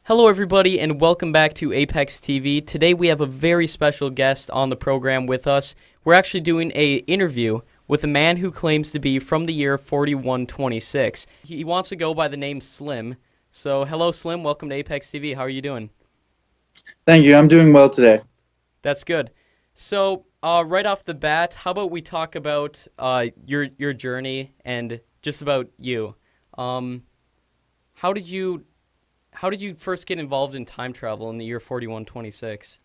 Hello everybody and welcome back to Apex TV. Today we have a very special guest on the program with us. We're actually doing an interview with a man who claims to be from the year 4126. He wants to go by the name Slim. So hello Slim, welcome to Apex TV. How are you doing? Thank you. I'm doing well today. That's good. So right off the bat, how about we talk about your journey and just about you. How did you first get involved in time travel in the year 4126?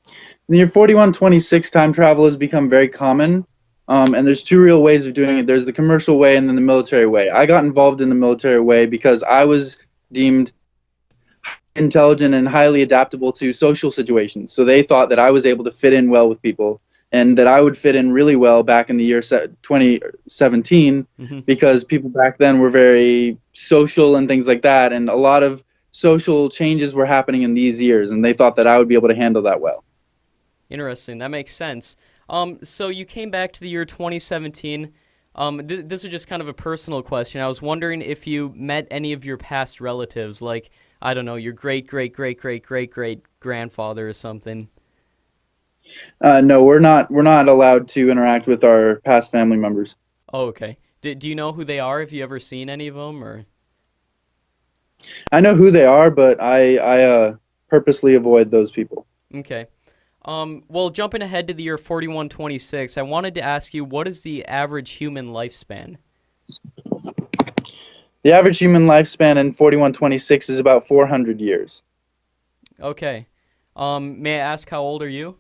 In the year 4126, time travel has become very common, and there's two real ways of doing it. There's the commercial way and then the military way. I got involved in the military way because I was deemed intelligent and highly adaptable to social situations. So they thought that I was able to fit in well with people and that I would fit in really well back in the year 2017 because people back then were very social and things like that, and a lot of social changes were happening in these years, and they thought that I would be able to handle that well. Interesting. That makes sense. So you came back to the year 2017. This was just kind of a personal question. I was wondering if you met any of your past relatives, like, I don't know, your great-great-great-great-great-great-grandfather or something. No, we're not allowed to interact with our past family members. Oh, okay. Do you know who they are? Have you ever seen any of them, or? I know who they are, but I purposely avoid those people. Okay. Well, jumping ahead to the year 4126, I wanted to ask you, what is the average human lifespan? The average human lifespan in 4126 is about 400 years. Okay. May I ask how old are you?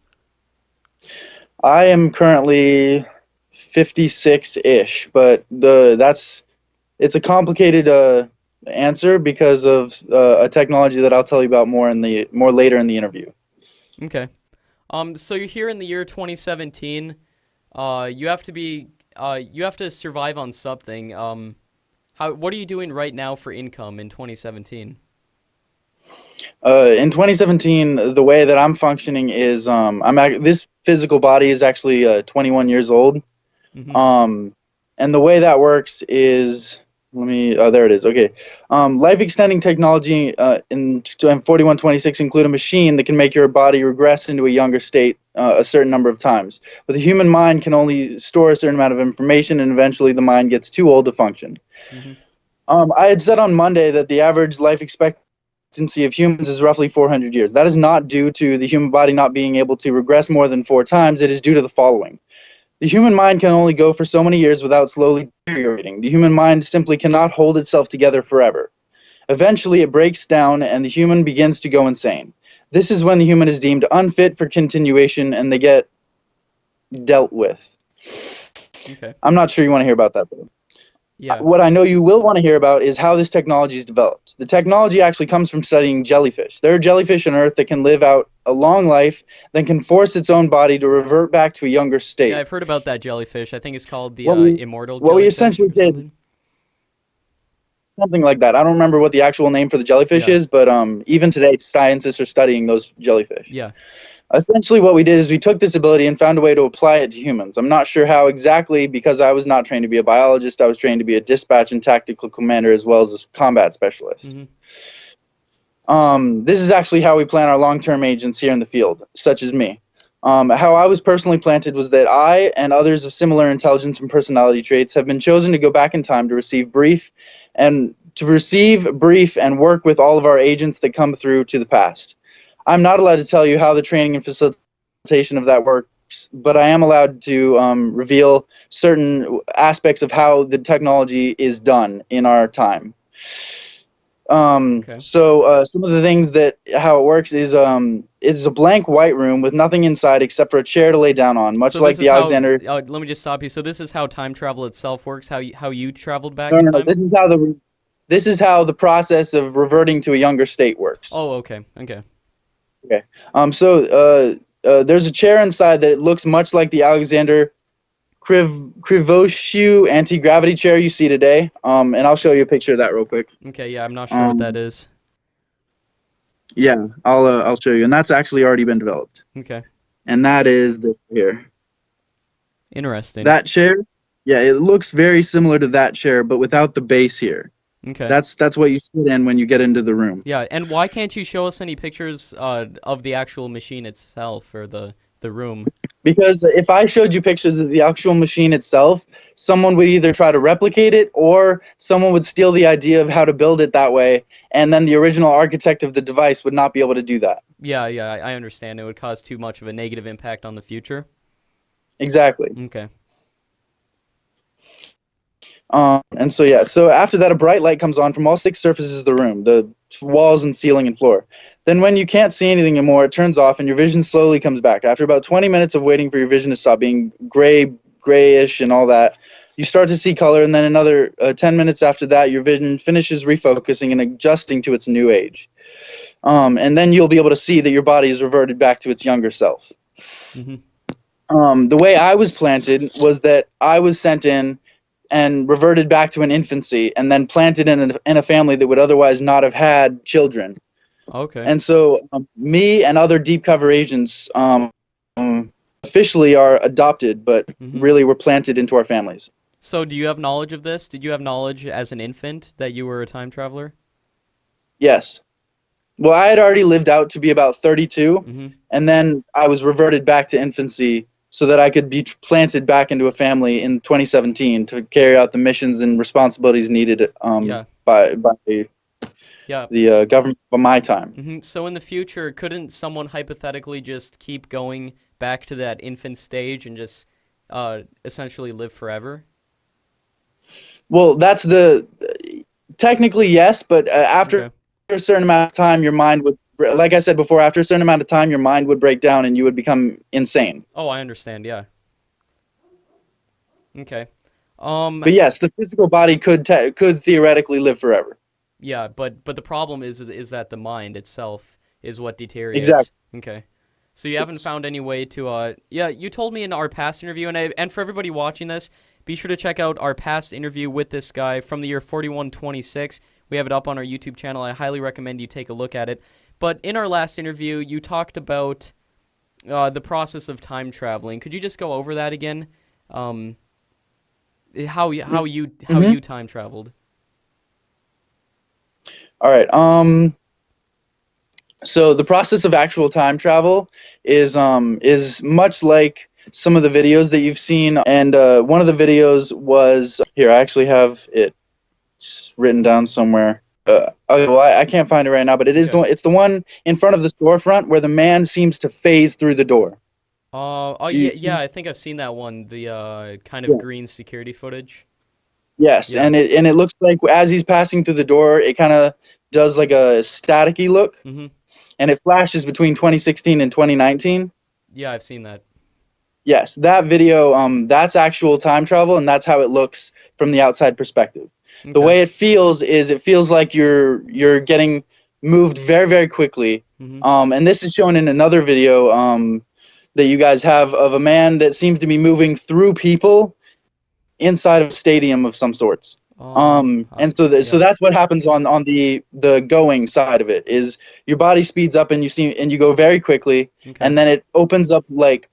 I am currently 56-ish, but it's a complicated answer because of a technology that I'll tell you about more later in the interview. Okay. So you're here in the year 2017. You have to survive on something. What are you doing right now for income in 2017? In 2017, the way that I'm functioning is this physical body is actually 21 years old. And the way that works is, there it is. Okay. Life extending technology in 4126 include a machine that can make your body regress into a younger state a certain number of times. But the human mind can only store a certain amount of information, and eventually the mind gets too old to function. I had said on Monday that the average life expectancy of humans is roughly 400 years. That is not due to the human body not being able to regress more than 4 times. It is due to the following. The human mind can only go for so many years without slowly deteriorating. The human mind simply cannot hold itself together forever. Eventually, it breaks down and the human begins to go insane. This is when the human is deemed unfit for continuation and they get dealt with. Okay. I'm not sure you want to hear about that, though. Yeah. What I know you will want to hear about is how this technology is developed. The technology actually comes from studying jellyfish. There are jellyfish on Earth that can live out a long life, then can force its own body to revert back to a younger state. Yeah, I've heard about that jellyfish. I think it's called the immortal what we jellyfish essentially or something. did, something like that. I don't remember what the actual name for the jellyfish is, but even today, scientists are studying those jellyfish. Yeah. Essentially, what we did is we took this ability and found a way to apply it to humans. I'm not sure how exactly, because I was not trained to be a biologist. I was trained to be a dispatch and tactical commander as well as a combat specialist. This is actually how we plan our long-term agents here in the field, such as me. How I was personally planted was that I and others of similar intelligence and personality traits have been chosen to go back in time to receive brief and work with all of our agents that come through to the past. I'm not allowed to tell you how the training and facilitation of that works, but I am allowed to reveal certain aspects of how the technology is done in our time. So some of the things how it works is it's a blank white room with nothing inside except for a chair to lay down on, much like the Alexander. Let me just stop you. So this is how time travel itself works. How you traveled back No, in no, time. This is how the process of reverting to a younger state works. Oh, okay. Okay. Okay. There's a chair inside that looks much like the Alexander Krivoshew anti-gravity chair you see today. And I'll show you a picture of that real quick. Okay. Yeah, I'm not sure what that is. Yeah, I'll show you, and that's actually already been developed. Okay. And that is this here. Interesting. That chair, yeah, it looks very similar to that chair, but without the base here. Okay. That's what you sit in when you get into the room. Yeah, and why can't you show us any pictures of the actual machine itself or the room? Because if I showed you pictures of the actual machine itself, someone would either try to replicate it or someone would steal the idea of how to build it that way, and then the original architect of the device would not be able to do that. Yeah, yeah, I understand. It would cause too much of a negative impact on the future. Exactly. Okay. And so yeah, so after that, a bright light comes on from all six surfaces of the room, the walls and ceiling and floor. Then when you can't see anything anymore, it turns off and your vision slowly comes back. After about 20 minutes of waiting for your vision to stop being grayish and all that, you start to see color, and then another 10 minutes after that, your vision finishes refocusing and adjusting to its new age. And then you'll be able to see that your body is reverted back to its younger self. Hmm. The way I was planted was that I was sent in and reverted back to an infancy and then planted in a family that would otherwise not have had children. Okay. And so me and other deep cover agents officially are adopted, but Hmm. really were planted into our families. So, do you have knowledge of this? Did you have knowledge as an infant that you were a time traveler? Yes. Well, I had already lived out to be about 32, Hmm. and then I was reverted back to infancy so that I could be planted back into a family in 2017 to carry out the missions and responsibilities needed Yeah. by Yeah. the government of my time. So, in the future, couldn't someone hypothetically just keep going back to that infant stage and just essentially live forever? Well, that's the technically yes, but after Okay. a certain amount of time, your mind would, like I said before, after a certain amount of time, your mind would break down and you would become insane. Oh, I understand. Yeah. Okay. But yes, the physical body could theoretically live forever. Yeah, but the problem is that the mind itself is what deteriorates. Exactly. Okay. So you haven't found any way to yeah, you told me in our past interview, and for everybody watching this, be sure to check out our past interview with this guy from the year 4126. We have it up on our YouTube channel. I highly recommend you take a look at it. But in our last interview, you talked about the process of time traveling. Could you just go over that again? Um, how Mm-hmm. you time traveled? All right. So the process of actual time travel is much like some of the videos that you've seen, and one of the videos was here. I actually have it written down somewhere. Okay, well, I can't find it right now, but Okay. it's the one in front of the storefront where the man seems to phase through the door. Oh Do you? yeah, yeah, I think I've seen that one. The kind of Yeah. green security footage. Yes, Yeah. and it looks like as he's passing through the door, it kind of does like a staticky look, Mhm. and it flashes between 2016 and 2019. Yeah, I've seen that. Yes, that video, that's actual time travel, and that's how it looks from the outside perspective. The Okay. way it feels is it feels like you're getting moved very, very quickly. Mhm. And this is shown in another video that you guys have of a man that seems to be moving through people inside of a stadium of some sorts. And so so Yeah. that's what happens on the going side of it is your body speeds up and you go very quickly, Okay. and then it opens up like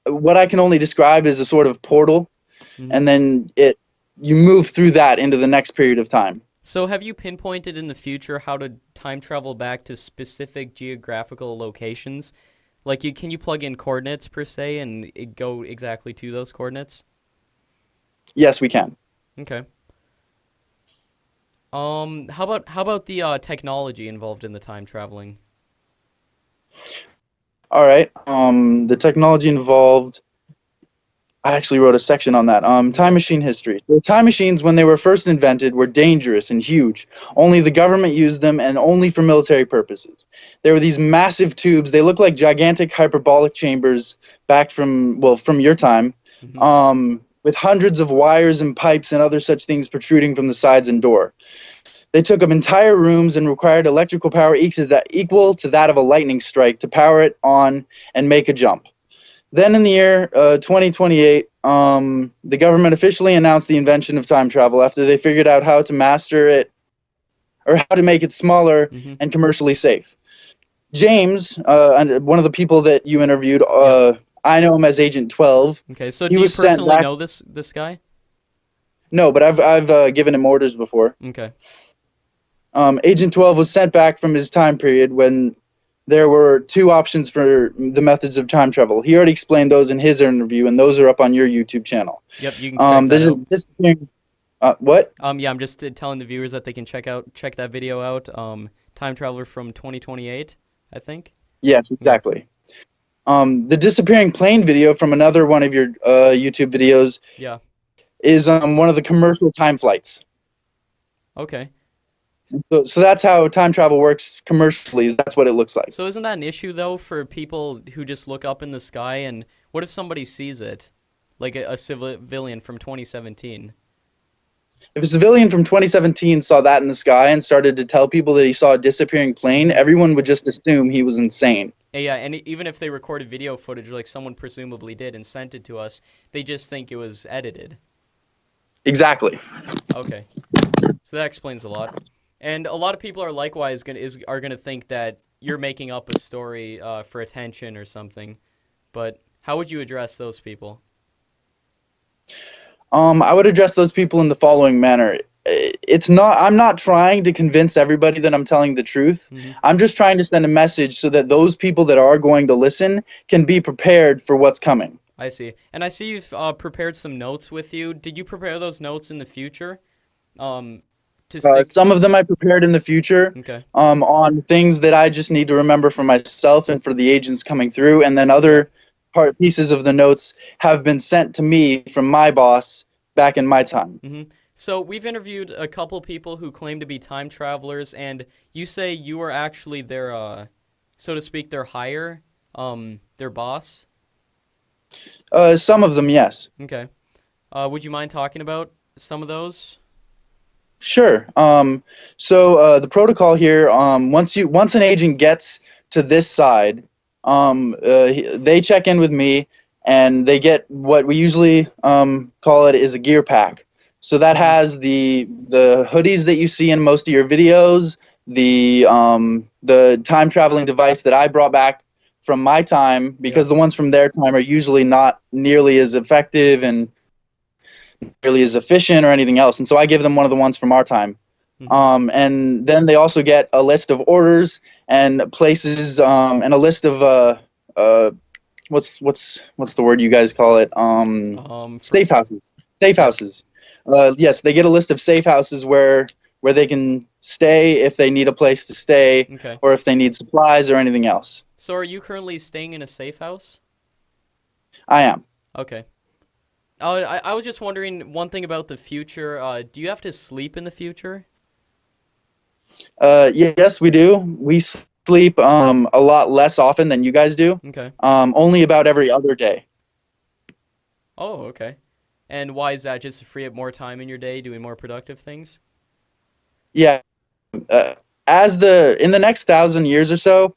what I can only describe as a sort of portal, Mhm. and then you move through that into the next period of time. So have you pinpointed in the future how to time travel back to specific geographical locations? Like can you plug in coordinates per se and it go exactly to those coordinates? Yes, we can. Okay. How about the technology involved in the time traveling? All right. The technology involved. I actually wrote a section on that. Time Okay. machine history. So time machines, when they were first invented, were dangerous and huge. Only the government used them, and only for military purposes. There were these massive tubes. They look like gigantic hyperbolic chambers back from your time, Mhm. with hundreds of wires and pipes and other such things protruding from the sides and door. They took up entire rooms and required electrical power equal to that of a lightning strike to power it on and make a jump. Then in the year 2028, the government officially announced the invention of time travel after they figured out how to master it or how to make it smaller Mhm. and commercially safe. James, one of the people that you interviewed, Yep. I know him as Agent 12. Okay. So He do you was sent personally back. know this guy? No, but I've given him orders before. Okay. Agent 12 was sent back from his time period when there were two options for the methods of time travel. He already explained those in his interview, and those are up on your YouTube channel. Yep, you can check that There's a out. disappearing. What? Yeah, I'm just telling the viewers that they can check that video out. Time Traveler from 2028, I think. Yes, exactly. The disappearing plane video from another one of your YouTube videos Yeah. is one of the commercial time flights. Okay. So that's how time travel works commercially. That's what it looks like. So isn't that an issue though for people who just look up in the sky, and what if somebody sees it, like a civilian from 2017? If a civilian from 2017 saw that in the sky and started to tell people that he saw a disappearing plane, everyone would just assume he was insane. Yeah, and even if they recorded video footage like someone presumably did and sent it to us, they just think it was edited. Exactly. Okay. So that explains a lot. And a lot of people are likewise gonna think that you're making up a story for attention or something. But how would you address those people? I would address those people in the following manner. I'm not trying to convince everybody that I'm telling the truth. Mm-hmm. I'm just trying to send a message so that those people that are going to listen can be prepared for what's coming. I see. And I see you've prepared some notes with you. Did you prepare those notes in the future? Some of them I prepared in the future, Okay. on things that I just need to remember for myself and for the agents coming through, and then other pieces of the notes have been sent to me from my boss back in my time. Mm-hmm. So we've interviewed a couple people who claim to be time travelers, and you say you were actually their, so to speak, their hire, their boss? Some of them, yes. Okay. Would you mind talking about some of those? Sure. So the protocol here, once an agent gets to this side, they check in with me, and they get what we usually call it is a gear pack. So that has the hoodies that you see in most of your videos, the time traveling device that I brought back from my time, because the ones from their time are usually not nearly as effective and nearly as efficient or anything else. And so I give them one of the ones from our time. Mm-hmm. And then they also get a list of orders and places, and a list of what's the word you guys call it? Safe houses. Safe houses. Yes, they get a list of safe houses where they can stay if they need a place to stay, Okay. or if they need supplies or anything else. So are you currently staying in a safe house? I am. Okay. I was just wondering one thing about the future. Do you have to sleep in the future? Yes, we do. We sleep a lot less often than you guys do. Okay. Only about every other day. Oh, okay. And why is that? Just to free up more time in your day doing more productive things? Yeah. In the next 1,000 years or so,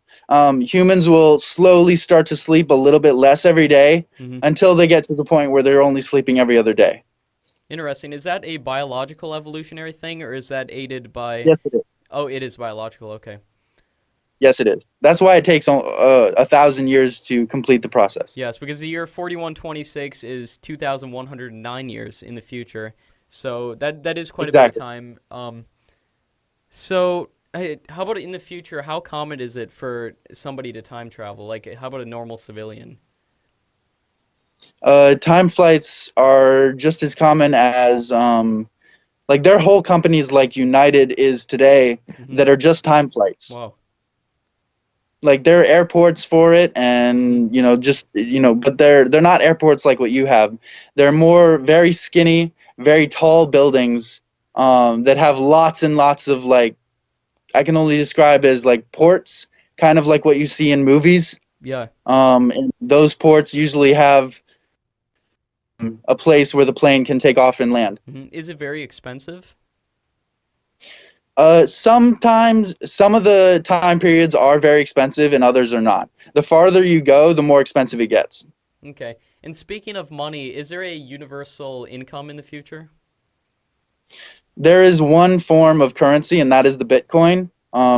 humans will slowly start to sleep a little bit less every day, Mm-hmm. until they get to the point where they're only sleeping every other day. Interesting. Is that a biological evolutionary thing, or is that aided by... Yes, it is. Oh, it is biological. Okay. Yes, it is. That's why it takes 1,000 years to complete the process. Yes, because the year 4126 is 2,109 years in the future. So that is quite a bit of time. So how about in the future, how common is it for somebody to time travel? Like, how about a normal civilian? Time flights are just as common as like there are whole companies like United is today Mm-hmm. that are just time flights. Wow. Like there are airports for it, and but they're not airports like what you have. They're more very skinny, very tall buildings that have lots and lots of, like, I can only describe as like ports, kind of like what you see in movies. Yeah. And those ports usually have a place where the plane can take off and land. Mm-hmm. Is it very expensive? Sometimes some of the time periods are very expensive and others are not. The farther you go, the more expensive it gets. Okay. And speaking of money, is there a universal income in the future? There is one form of currency, and that is the Bitcoin,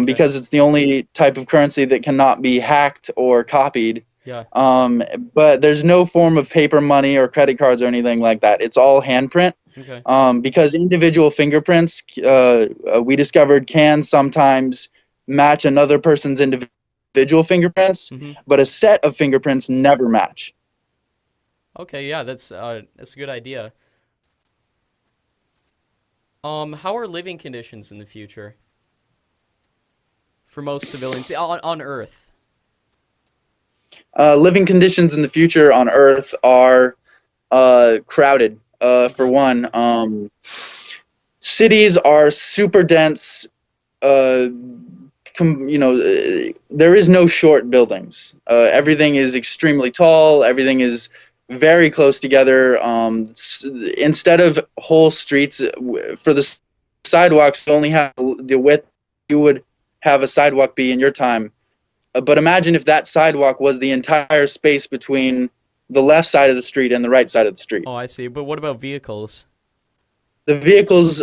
because it's the only type of currency that cannot be hacked or copied. Yeah. But there's no form of paper money or credit cards or anything like that. It's all handprint. Okay. because individual fingerprints, we discovered, can sometimes match another person's individual fingerprints, Mm-hmm. but a set of fingerprints never match. Okay, yeah, that's a good idea. How are living conditions in the future for most civilians on Earth? Living conditions in the future on Earth are crowded. For Okay. one, cities are super dense. Uh, there is no short buildings. Mm-hmm. Everything is extremely tall. Everything is very close together. Instead of whole streets, for the sidewalks, you only have the width you would have a sidewalk be in your time. But imagine if that sidewalk was the entire space between the left side of the street and the right side of the street. Oh, I see. But what about vehicles? The vehicles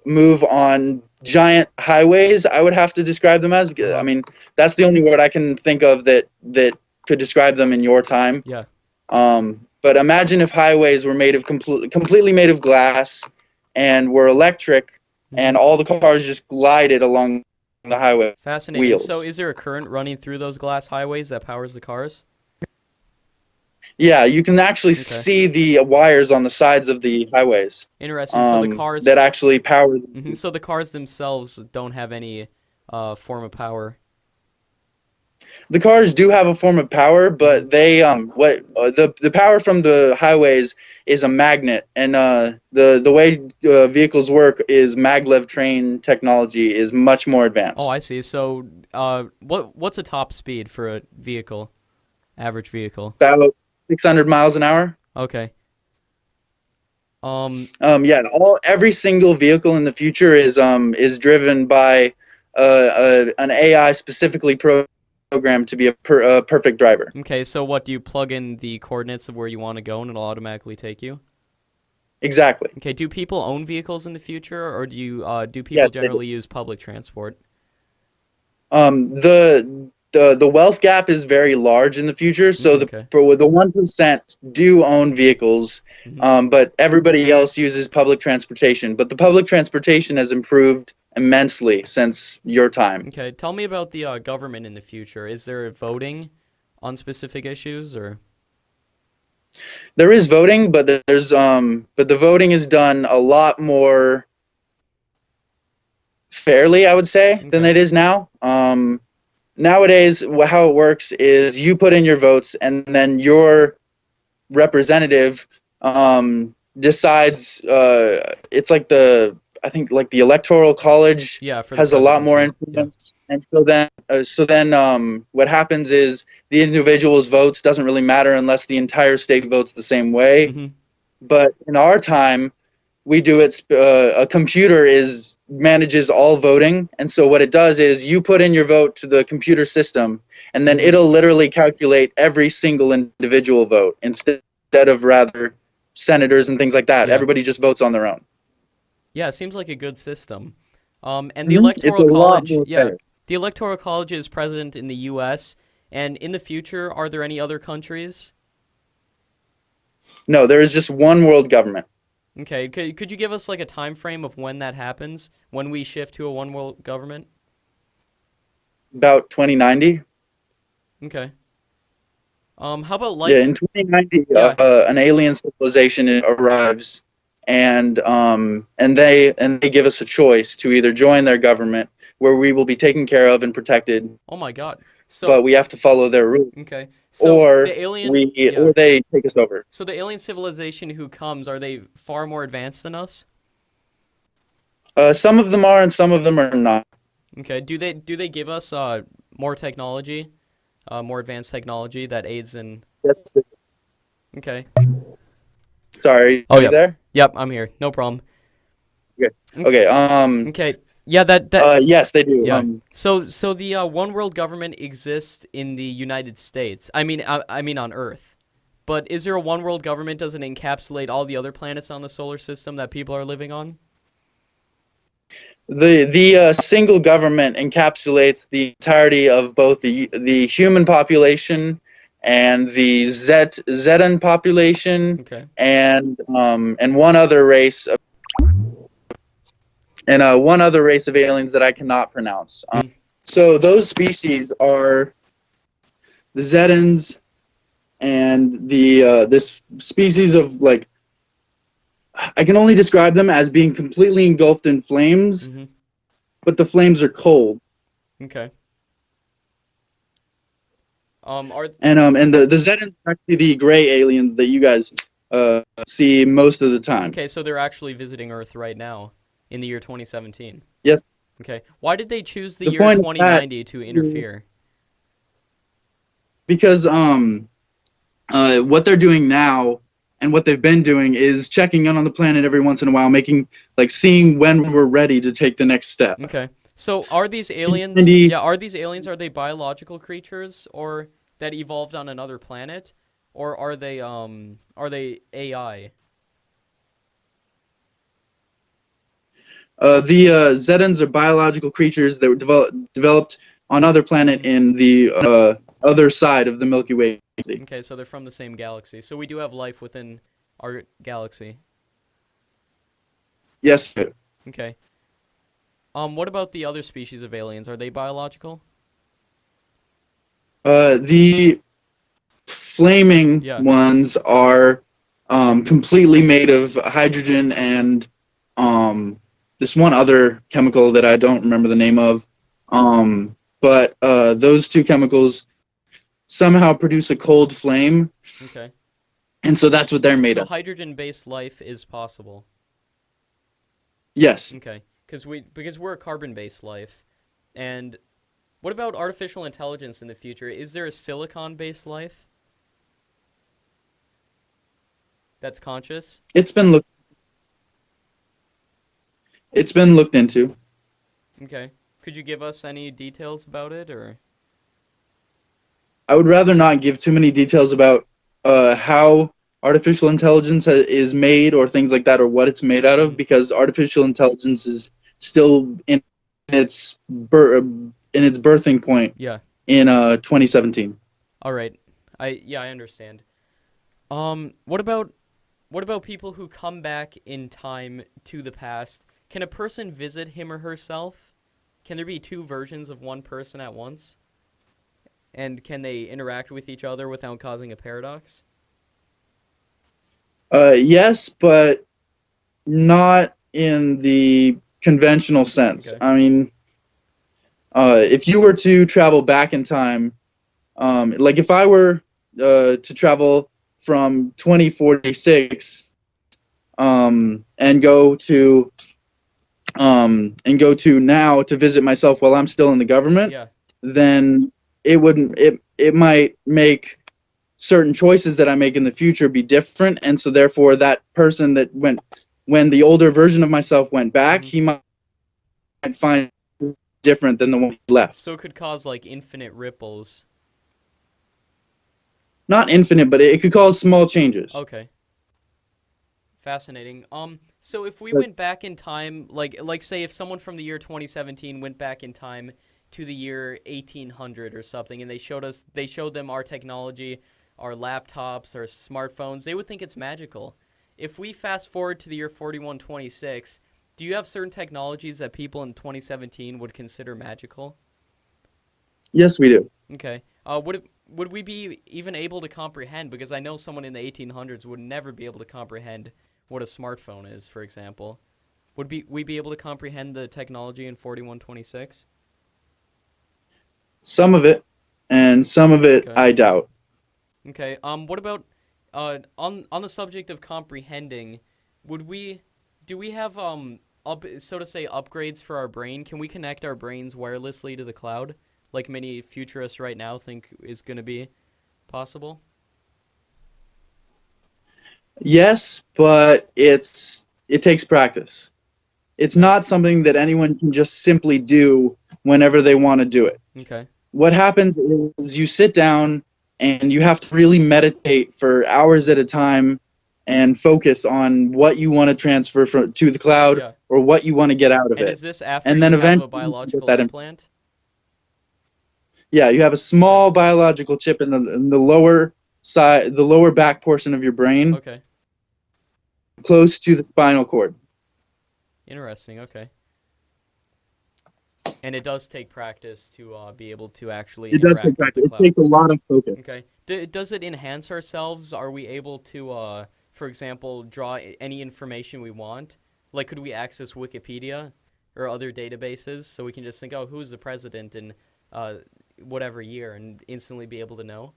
move on giant highways. I would have to describe them as. I Uh-huh. mean, that's the only word I can think of that could describe them in your time. Yeah. But imagine if highways were made of completely made of glass, and were electric, Mm-hmm. and all the cars just glided along the highway Fascinating. So, wheels. is there a current running through those glass highways that powers the cars? Yeah, you can actually Okay. see the wires on the sides of the highways Interesting. So the that cars, actually power. so the cars themselves don't have any form of power. The cars do have a form of power, Mm-hmm. but they what the power from the highways is a magnet, and the way vehicles work is maglev train technology is much more Oh, advanced. I see. So, what's a top speed for a vehicle? Average vehicle. About 600 miles an hour. Okay. Um. Yeah, every single vehicle in the future is driven by an AI specifically programmed to be a perfect driver. Okay. So, what do you plug in the coordinates of where you want to go, and it'll automatically take you? Exactly. Okay. Do people own vehicles in the future, or do people Yes, they do. generally use public transport? The wealth gap is very large in the future, so Okay. the 1% do own vehicles, Hmm. but everybody else uses public transportation. But the public transportation has improved immensely since your time. Okay. Tell me about the government in the future. Is there voting on specific issues, or? There is voting, but the voting is done a lot more fairly, I would say, than Okay. it is now. Nowadays, how it works is you put in your votes, and then your representative decides. It's like I think like the electoral college Yeah, for the has a lot more presidency. Yeah. influence, and so then what happens is the individual's votes doesn't really matter unless the entire state votes the same way. Hmm. But in our time, we do it. A computer is manages all voting, and so what it does is you put in your vote to the computer system, and then Hmm. it'll literally calculate every single individual vote instead of rather senators and things like that. Yeah. Everybody just votes on their own. Yeah, it seems like a good system. And the It's a Electoral lot College, more yeah, fair. the Electoral College is present in the U.S. And in the future, are there any other countries? No, there is just one world government. Okay, could you give us like a time frame of when that happens? When we shift to a one world government? About 2090. Okay. How about Yeah, life? in 2090, Yeah. an alien civilization arrives, and they give us a choice to either join their government, where we will be taken care of and protected, Oh my God. but So, we have to follow their rules, okay. So or the alien, we yeah. or they take us over. So the alien civilization who comes, are they far more advanced than us? Some of them are, and some of them are not. Okay. Do they give us more technology, more advanced technology that aids in? Yes. Okay. Sorry, Oh, are you yep. there? Yep, I'm here. No problem. Okay. Ok- Okay. Okay. Yeah, that Yes, they do. yeah. So the one world government exists in the United States. I mean on Earth. But is there a one world government? Does it encapsulate all the other planets on the solar system that people are living on? The single government encapsulates the entirety of both the human population and the Zetan population, Okay. and one other race of, one other race of aliens that I cannot pronounce. So those species are the Zetans and the this species of, like, I can only describe them as being completely engulfed in flames, but the flames are cold. Okay. And the Zetans are actually the gray aliens that you guys see most of the time. Okay, so they're actually visiting Earth right now in the year 2017. Yes. Okay. Why did they choose the The year point of 2090 to interfere? Because what they're doing now and what they've been doing is checking in on the planet every once in a while, seeing when we're ready to take the next step. Okay. So are these aliens? Are they biological creatures or that evolved on another planet, or are they AI? The Zetans are biological creatures that were developed on other planet in the other side of the Milky Way. Okay, so they're from the same galaxy. So we do have life within our galaxy. Yes. Okay. What about the other species of aliens? Are they biological? The flaming ones are completely made of hydrogen and this one other chemical that I don't remember the name of. But those two chemicals somehow produce a cold flame. Okay. And so that's what they're made of. So hydrogen-based life is possible. Yes. Okay. Because we're a carbon-based life. And what about artificial intelligence in the future? Is there a silicon-based life that's conscious? It's been looked into. Okay. Could you give us any details about it, or? I would rather not give too many details about how artificial intelligence is made or things like that, or what it's made out of, because artificial intelligence is still in its birthing point. Yeah. In 2017. All right. I understand. What about people who come back in time to the past? Can a person visit him or herself? Can there be two versions of one person at once? And can they interact with each other without causing a paradox? Yes, but not in the conventional sense. Okay. I mean, if you were to travel back in time, like if I were to travel from 2046 and go to now to visit myself while I'm still in the government, then it might make certain choices that I make in the future be different, and so therefore that person that when the older version of myself went back, he might find different than the one he left. So it could cause like infinite ripples. Not infinite, but it could cause small changes. Okay. Fascinating. So if we went back in time, like say if someone from the year 2017 went back in time to the year 1800 or something, and they showed them our technology, our laptops, our smartphones, they would think it's magical. If we fast forward to the year 4126, do you have certain technologies that people in 2017 would consider magical? Yes, we do. Okay. Would we be even able to comprehend? Because I know someone in the 1800s would never be able to comprehend what a smartphone is, for example. Would we be able to comprehend the technology in 4126? Some of it, and some of it I doubt. Okay. What about on the subject of comprehending? Do we have so to say upgrades for our brain? Can we connect our brains wirelessly to the cloud, like many futurists right now think is going to be possible? Yes, but it takes practice. It's not something that anyone can just simply do whenever they want to do it. Okay. What happens is you sit down and you have to really meditate for hours at a time and focus on what you want to transfer to the cloud or what you want to get out of it. And is this after and then you eventually have a biological get that implant? Yeah, you have a small biological chip in the lower side, the lower back portion of your brain, Okay. close to the spinal cord. Interesting. Okay. And it does take practice to be able to actually It does take interact with practice. the It cloud. takes a lot of focus. Okay. Does it enhance ourselves? Are we able to, for example, draw any information we want? Like, could we access Wikipedia or other databases so we can just think, oh, who's the president in uh, whatever year, and instantly be able to know?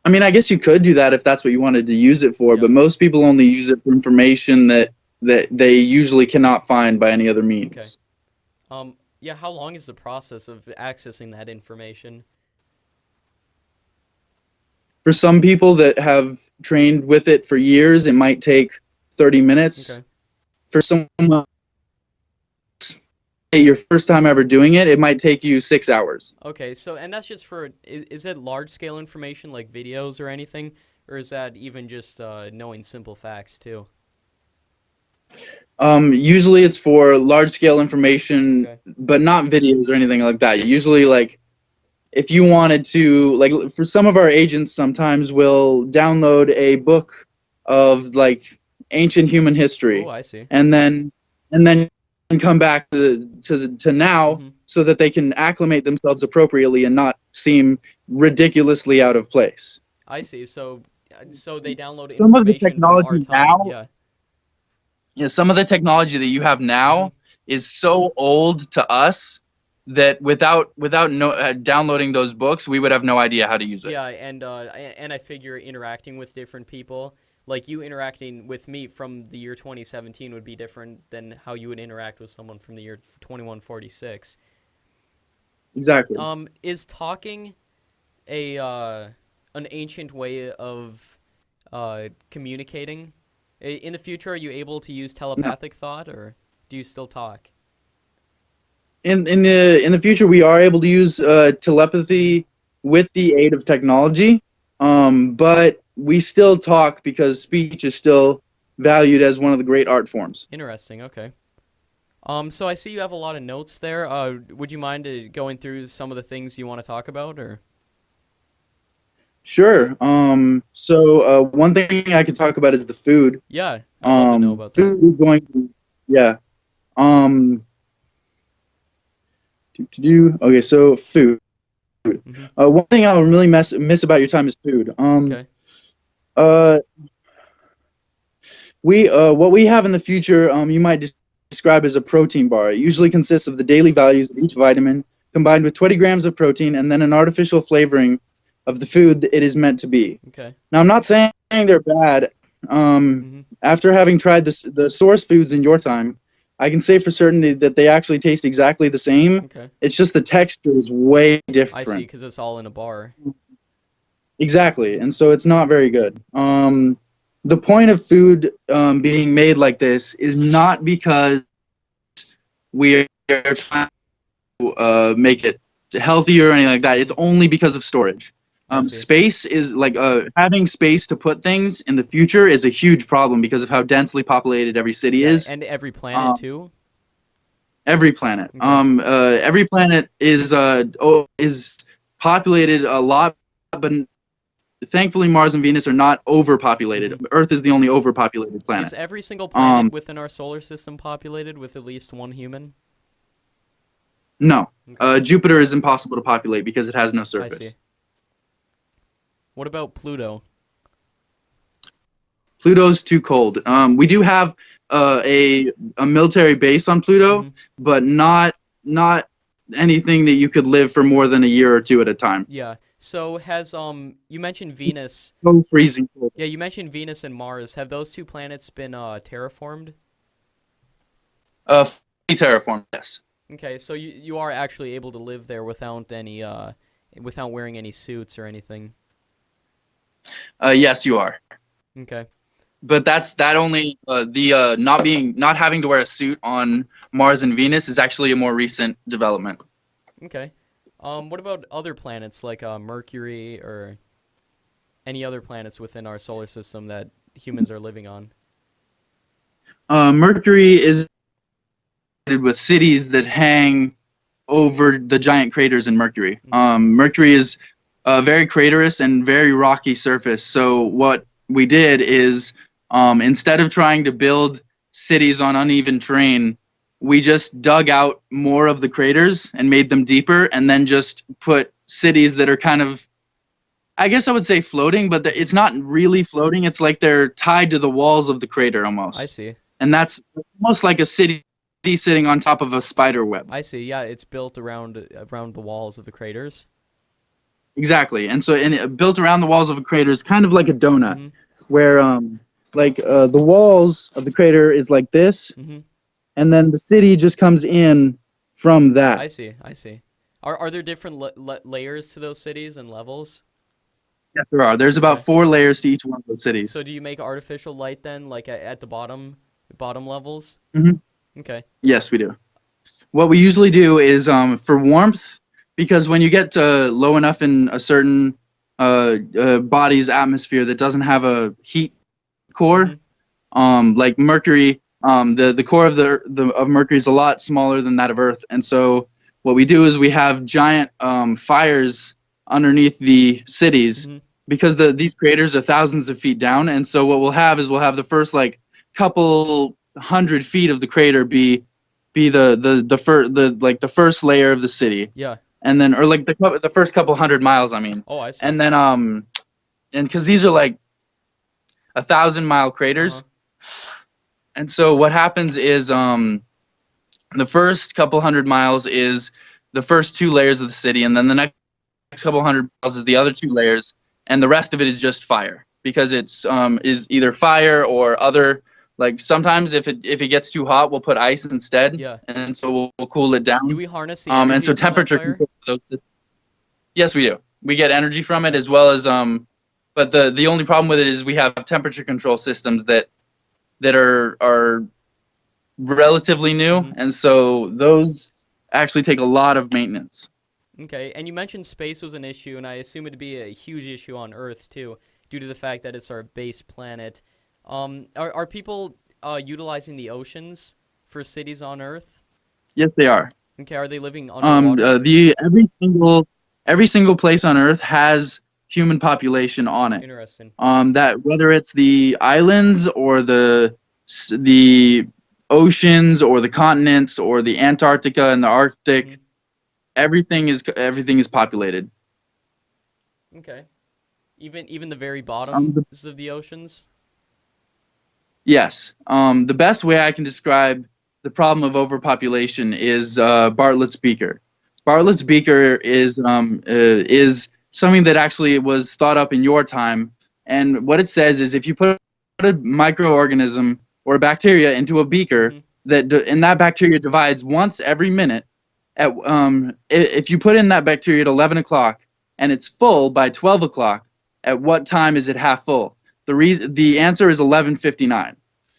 I mean, I guess you could do that if that's what you wanted to use it for, Yeah. but most people only use it for information that they usually cannot find by any other means. Okay. Yeah, how long is the process of accessing that information? For some people that have trained with it for years, it might take 30 minutes. Okay. For someone your first time ever doing it, it might take you 6 hours. Okay, so, and that's just for, is it large scale information like videos or anything? Or is that even just knowing simple facts too? Usually it's for large scale information, Okay. but not videos or anything like that. Usually, like, if you wanted to, like, for some of our agents sometimes will download a book of like ancient human Oh, history I see. and then come back to now Mm-hmm. so that they can acclimate themselves appropriately and not seem ridiculously out of place. I see. So, they download Some of the information from our technology time. now, Yeah. yeah, some of the technology that you have Mm-hmm. now is so old to us that without downloading those books, we would have no idea how to use it. Yeah, and I figure interacting with different people, like you interacting with me from the year 2017 would be different than how you would interact with someone from the year 2146. Exactly. Is talking a an ancient way of communicating? In the future, are you able to use No. telepathic thought, or do you still talk? In the future, we are able to use Mm-hmm. telepathy with the aid of technology, but we still talk because speech is still valued as one of the great art forms. Interesting. Okay. So I see you have a lot of notes there. Would you mind going through some of the things you want to talk about, or? Sure. One thing I could talk about is the food. Yeah, I'd love to know about that. Food is going to, yeah. Um, okay, so food. Mm-hmm. One thing I'll really miss about your time is food. Okay. Uh, what we have in the future, you might describe as a protein bar. It usually consists of the daily values of each vitamin combined with 20 grams of protein and then an artificial flavoring of the food that it is meant to be. Okay. Now, I'm not saying they're bad. Mm-hmm. After having tried the source foods in your time, I can say for certainty that they actually taste exactly the same. Okay. It's just the texture is way I see, different. because it's all in a bar. Exactly, and so it's not very good. The point of food being made like this is not because we are trying to make it healthier or anything like that. It's only because of storage. I see. Space is like having space to put things in the future is a huge problem because of how densely populated every city Yeah, is. and every planet too. Every planet. Okay. Every planet is populated a lot, but thankfully Mars and Venus are not overpopulated. Mm-hmm. Earth is the only overpopulated Is planet. every single planet within our solar system populated with at least one human? No. Okay. Jupiter is impossible to populate because it has no I see. surface. What about Pluto? Pluto's too cold. We do have a military base on Pluto, Mm-hmm. but not anything that you could live for more than a year or two at a time. Yeah. So has you mentioned Venus. So freezing cold. Yeah, you mentioned Venus and Mars. Have those two planets been terraformed? Fully terraformed, yes. Okay, so you are actually able to live there without any without wearing any suits or anything. Yes, you are. Okay. But that only the not having to wear a suit on Mars and Venus is actually a more recent development. Okay. What about other planets like Mercury or any other planets within our solar system that humans are living on? Mercury is with cities that hang over the giant craters in Mercury. Mercury is a very craterous and very rocky surface. So what we did is, instead of trying to build cities on uneven terrain, we just dug out more of the craters and made them deeper, and then just put cities that are kind of, I guess I would say floating, but it's not really floating. It's like they're tied to the walls of the crater almost. I see. And that's almost like a city sitting on top of a spider web. I see. Yeah, it's built around the walls of the craters. Exactly. And so built around the walls of a crater is kind of like a donut, where the walls of the crater is like this, and then the city just comes in from that. I see. I see. Are there different layers to those cities and levels? Yes, there are. There's about 4 layers to each one of those cities. So do you make artificial light then, like at the bottom levels? Okay. Yes, we do. What we usually do is, for warmth, because when you get low enough in a certain body's atmosphere that doesn't have a heat core, like Mercury, the core of Mercury is a lot smaller than that of Earth, and so what we do is we have giant fires underneath the cities, because these craters are thousands of feet down, and so what we'll have is the first couple 100 feet of the crater be the first layer of the city. Yeah. And then, or the first couple 100 miles, I mean. Oh, I see. And then and because these are 1,000-mile craters, and so what happens is the first couple 100 miles is the first 2 layers of the city, and then the next couple 100 miles is the other 2 layers, and the rest of it is just fire, because it's is either fire or other. Sometimes if it gets too hot, we'll put ice instead. Yeah. And so we'll cool it down. Do we harness the energy and so from temperature that fire? control of those. Yes, we do. We get energy from it, as well as but the only problem with it is we have temperature control systems that are relatively new, and so those actually take a lot of maintenance. Okay, and you mentioned space was an issue, and I assume it'd be a huge issue on Earth too, due to the fact that it's our base planet. Are people utilizing the oceans for cities on Earth? Yes, they are. Okay, are they living underwater? Every single place on Earth has human population on it. Interesting. That whether it's the islands or the oceans or the continents or the Antarctica and the Arctic, everything is populated. Okay. Even the very bottoms of the oceans? Yes. The best way I can describe the problem of overpopulation is Bartlett's Beaker. Bartlett's Beaker is something that actually was thought up in your time, and what it says is if you put a microorganism or a bacteria into a beaker, and that bacteria divides once every minute. If you put in that bacteria at 11 o'clock and it's full by 12 o'clock, at what time is it half full? The answer is 11:59,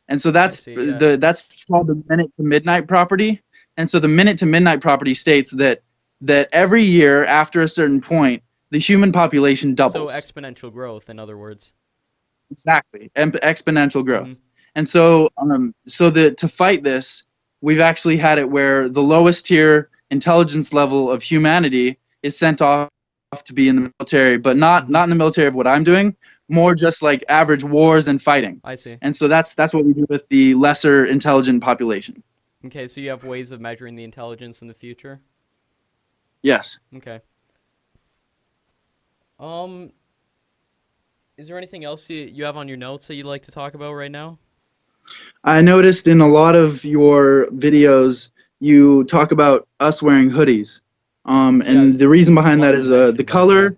and so that's that's called the minute to midnight property. And so the minute to midnight property states that every year after a certain point, the human population doubles. So exponential growth, in other words. Exactly, exponential growth. And so to fight this, we've actually had it where the lowest tier intelligence level of humanity is sent off to be in the military, but not in the military of what I'm doing. More just like average wars and fighting. I see. And so that's what we do with the lesser intelligent population. Okay, so you have ways of measuring the intelligence in the future? Yes. Okay. Is there anything else you have on your notes that you'd like to talk about right now? I noticed in a lot of your videos you talk about us wearing hoodies. And the reason behind that is the color.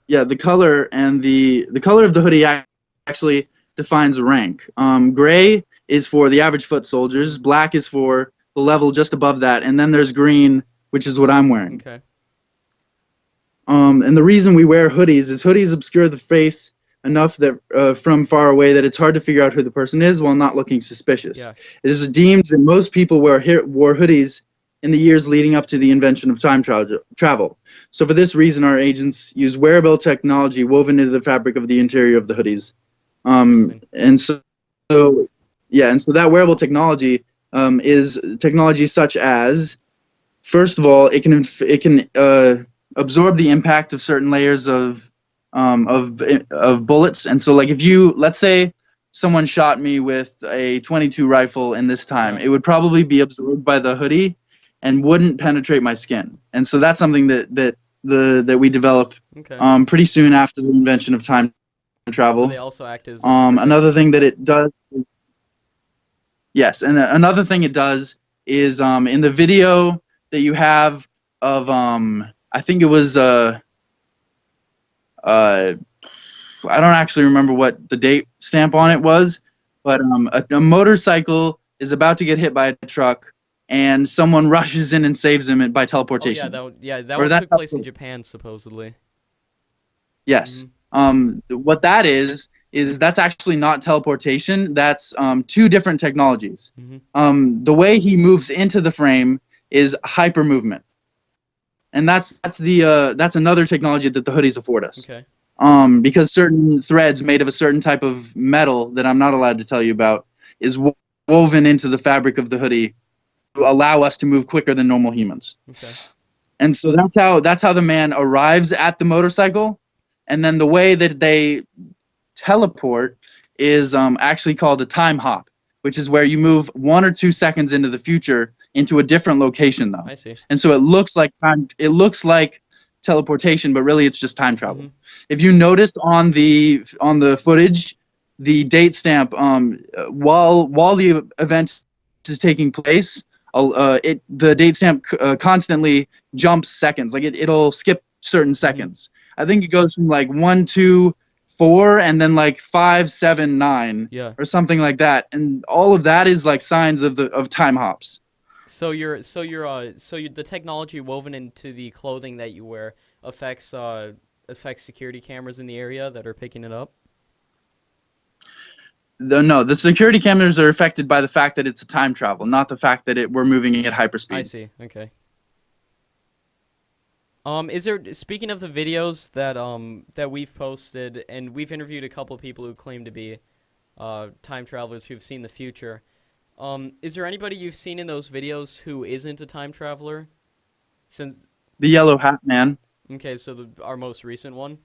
Yeah, the color and the color of the hoodie actually defines rank. Gray is for the average foot soldiers. Black is for the level just above that, and then there's green, which is what I'm wearing. Okay. And the reason we wear hoodies is hoodies obscure the face enough that from far away that it's hard to figure out who the person is while not looking suspicious. Yeah. It is deemed that most people wore hoodies in the years leading up to the invention of time travel. So for this reason, our agents use wearable technology woven into the fabric of the interior of the hoodies. And so that wearable technology is technology such as First of all, it can absorb the impact of certain layers of bullets, and so like if you, let's say someone shot me with a 22 rifle in this time, Yeah. it would probably be absorbed by the hoodie and wouldn't penetrate my skin. And so that's something that we develop Okay. pretty soon after the invention of time So travel. they also act as Another thing that it does, yes, and another thing it does is in the video that you have of I think it was I don't actually remember what the date stamp on it was, but a motorcycle is about to get hit by a truck, and someone rushes in and saves him by teleportation. Oh yeah, that Or one that's took place in Japan supposedly. yes. Mm-hmm. What that is that's actually not teleportation. That's two different technologies. Mm-hmm. The way he moves into the frame is hyper movement, and that's another technology that the hoodies afford us. Okay. Because certain threads made of a certain type of metal that I'm not allowed to tell you about is woven into the fabric of the hoodie to allow us to move quicker than normal humans. Okay. And so that's how the man arrives at the motorcycle, and then the way that they teleport is actually called a time hop, which is where you move 1 or 2 seconds into the future into a different location, though. I see. And so it looks like time. It looks like teleportation, but really it's just time travel. Mm-hmm. If you noticed on the footage, the date stamp, while the event is taking place, the date stamp constantly jumps seconds. Like it'll skip certain seconds. I think it goes from like 1, 2, 4, and then like 5, 7, 9, Yeah. or something like that. And all of that is like signs of time hops. So the technology woven into the clothing that you wear affects security cameras in the area that are picking it up? The security cameras are affected by the fact that it's a time travel, not the fact that we're moving at hyperspeed. I see. Okay. Is there, speaking of the videos that we've posted, and we've interviewed a couple of people who claim to be time travelers who've seen the future. Is there anybody you've seen in those videos who isn't a time traveler? Since the yellow hat man. Okay, so our most recent one.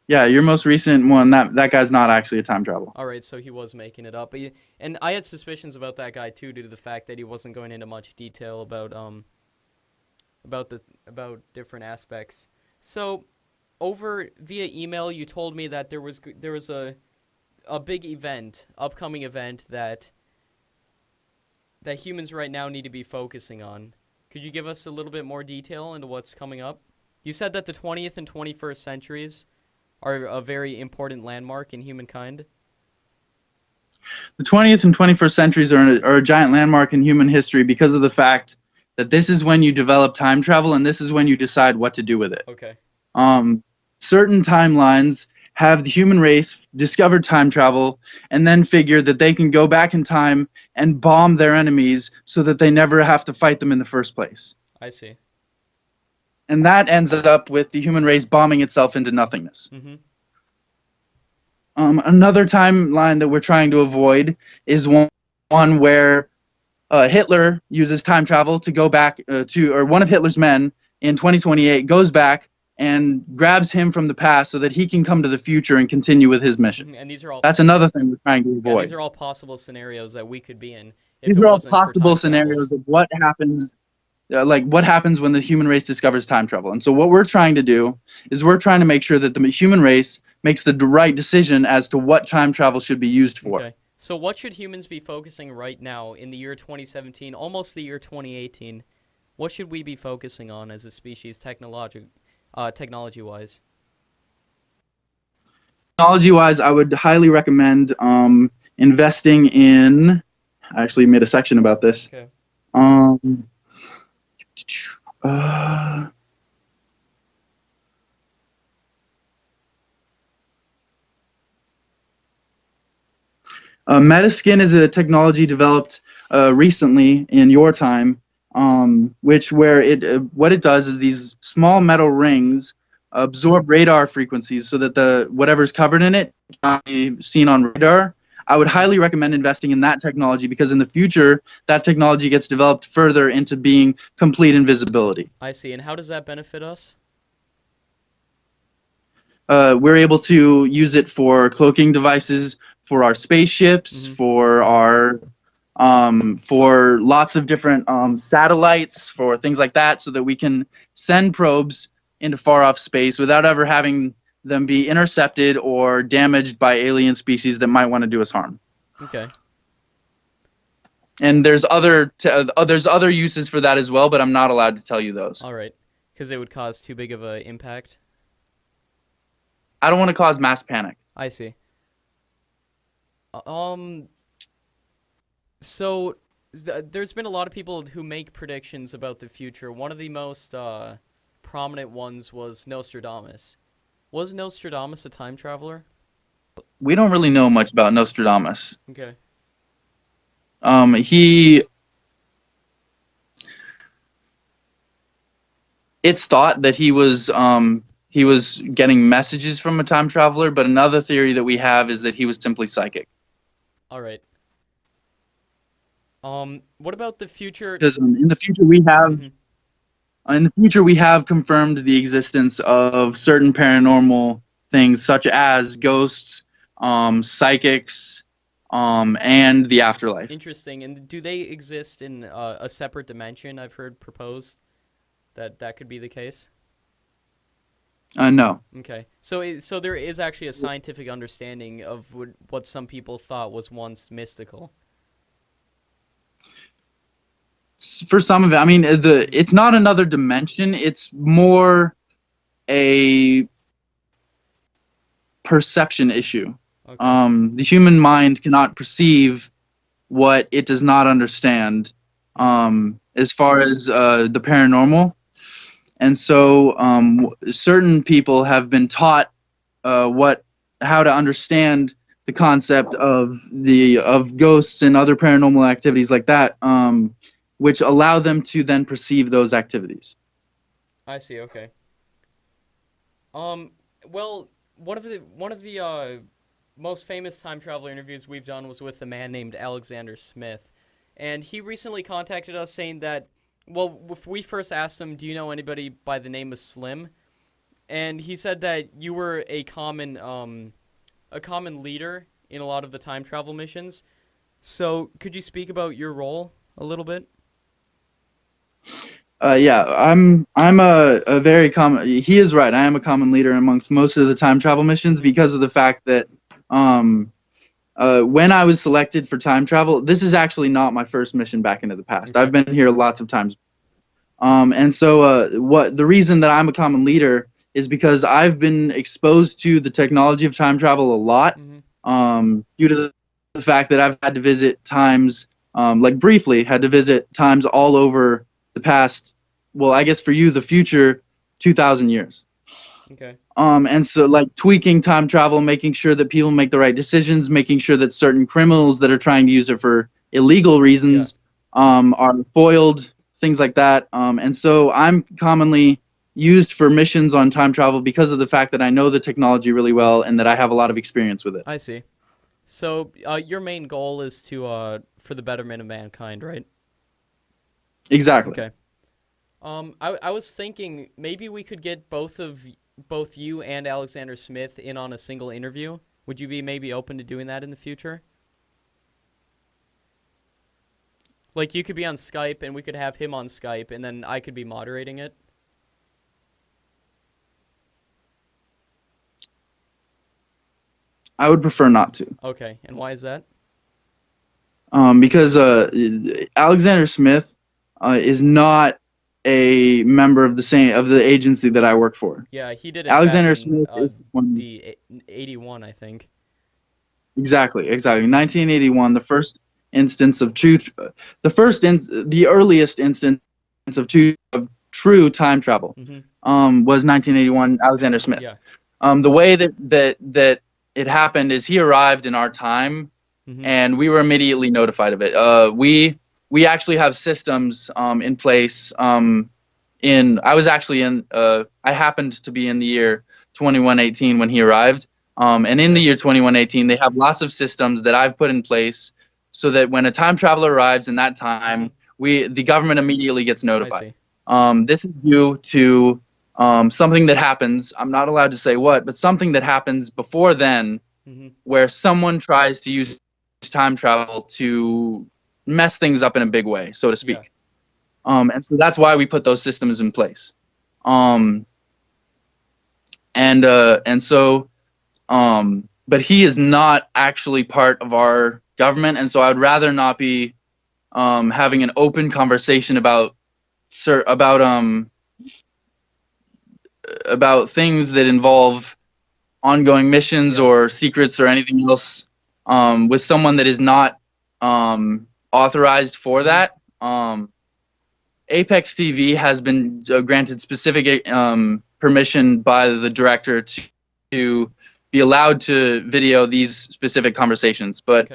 Yeah, your most recent one. That guy's not actually a time travel. All right, so he was making it up, and I had suspicions about that guy too, due to the fact that he wasn't going into much detail about different aspects. So, over via email, you told me that there was a big upcoming event that humans right now need to be focusing on. Could you give us a little bit more detail into what's coming up? You said that the 20th and 21st centuries are a very important landmark in humankind. The 20th and 21st centuries are a giant landmark in human history because of the fact that this is when you develop time travel, and this is when you decide what to do with it. Okay. Certain timelines have the human race discover time travel and then figure that they can go back in time and bomb their enemies so that they never have to fight them in the first place. I see. And that ends up with the human race bombing itself into nothingness. Mm-hmm. Another timeline that we're trying to avoid is one where Hitler uses time travel to go back or one of Hitler's men in 2028 goes back and grabs him from the past so that he can come to the future and continue with his mission. And these are all That's another thing we're trying to avoid. Yeah, these are all possible scenarios that we could be in. These are all possible scenarios of what happens, what happens when the human race discovers time travel. And so what we're trying to do is we're trying to make sure that the human race makes the right decision as to what time travel should be used for. Okay. So what should humans be focusing right now in the year 2017, almost the year 2018? What should we be focusing on as a species technology-wise? Technology-wise, I would highly recommend investing in. I actually made a section about this. Okay. Metaskin is a technology developed recently in your time, what it does is these small metal rings absorb radar frequencies so that whatever's covered in it cannot be seen on radar. I would highly recommend investing in that technology, because in the future, that technology gets developed further into being complete invisibility. I see. And how does that benefit us? We're able to use it for cloaking devices, for our spaceships, for lots of different satellites, for things like that, so that we can send probes into far off space without ever having them be intercepted or damaged by alien species that might want to do us harm. Okay. And there's other uses for that as well, but I'm not allowed to tell you those. All right. Because it would cause too big of an impact. I don't want to cause mass panic. I see. So there's been a lot of people who make predictions about the future. One of the most prominent ones was Nostradamus. Was Nostradamus a time traveler? We don't really know much about Nostradamus. Okay. It's thought that he was getting messages from a time traveler, but another theory that we have is that he was simply psychic. All right. What about the future? Because in the future we have confirmed the existence of certain paranormal things, such as ghosts, psychics, and the afterlife. Interesting. And do they exist in a separate dimension? I've heard proposed that could be the case. No. Okay. So there is actually a scientific understanding of what some people thought was once mystical. For some of it, I mean, it's not another dimension. It's more a perception issue. Okay. The human mind cannot perceive what it does not understand, as far as the paranormal. And so certain people have been taught how to understand the concept of ghosts and other paranormal activities like that, which allow them to then perceive those activities. I see. Okay. Well, one of the most famous time traveler interviews we've done was with a man named Alexander Smith, and he recently contacted us saying that, well, if we first asked him, do you know anybody by the name of Slim? And he said that you were a common leader in a lot of the time travel missions. So could you speak about your role a little bit? Yeah, I'm a very common. He is right. I am a common leader amongst most of the time travel missions, because of the fact that when I was selected for time travel, this is actually not my first mission back into the past. Okay. I've been here lots of times. And so the reason that I'm a common leader is because I've been exposed to the technology of time travel a lot, due to the fact that I've had to visit times, briefly had to visit times all over the past, well, I guess for you, the future 2,000 years. Okay. And so tweaking time travel, making sure that people make the right decisions, making sure that certain criminals that are trying to use it for illegal reasons are foiled, things like that. And so I'm commonly used for missions on time travel because of the fact that I know the technology really well and that I have a lot of experience with it. I see. So your main goal is to for the betterment of mankind, right? Exactly. Okay. I was thinking maybe we could get both you and Alexander Smith in on a single interview. Would you be maybe open to doing that in the future? Like, you could be on Skype and we could have him on Skype and then I could be moderating it. I would prefer not to. Okay, and why is that? Because Alexander Smith is not a member of the agency that I work for. Yeah, he did it Alexander back in, Smith is the 81, I think. Exactly. 1981, the first instance of the earliest instance of true time travel was 1981. Alexander Smith. Yeah. The way that it happened is he arrived in our time, and we were immediately notified of it. We actually have systems in place. I happened to be in the year 2118 when he arrived. And in the year 2118, they have lots of systems that I've put in place so that when a time traveler arrives in that time, the government immediately gets I notified. see. This is due to something that happens. I'm not allowed to say what, but something that happens before then, where someone tries to use time travel to mess things up in a big way, so to speak. And so that's why we put those systems in place. But he is not actually part of our government, and so I would rather not be having an open conversation about things that involve ongoing missions or secrets or anything else with someone that is not authorized for that. Apex TV has been granted specific permission by the director to be allowed to video these specific conversations, but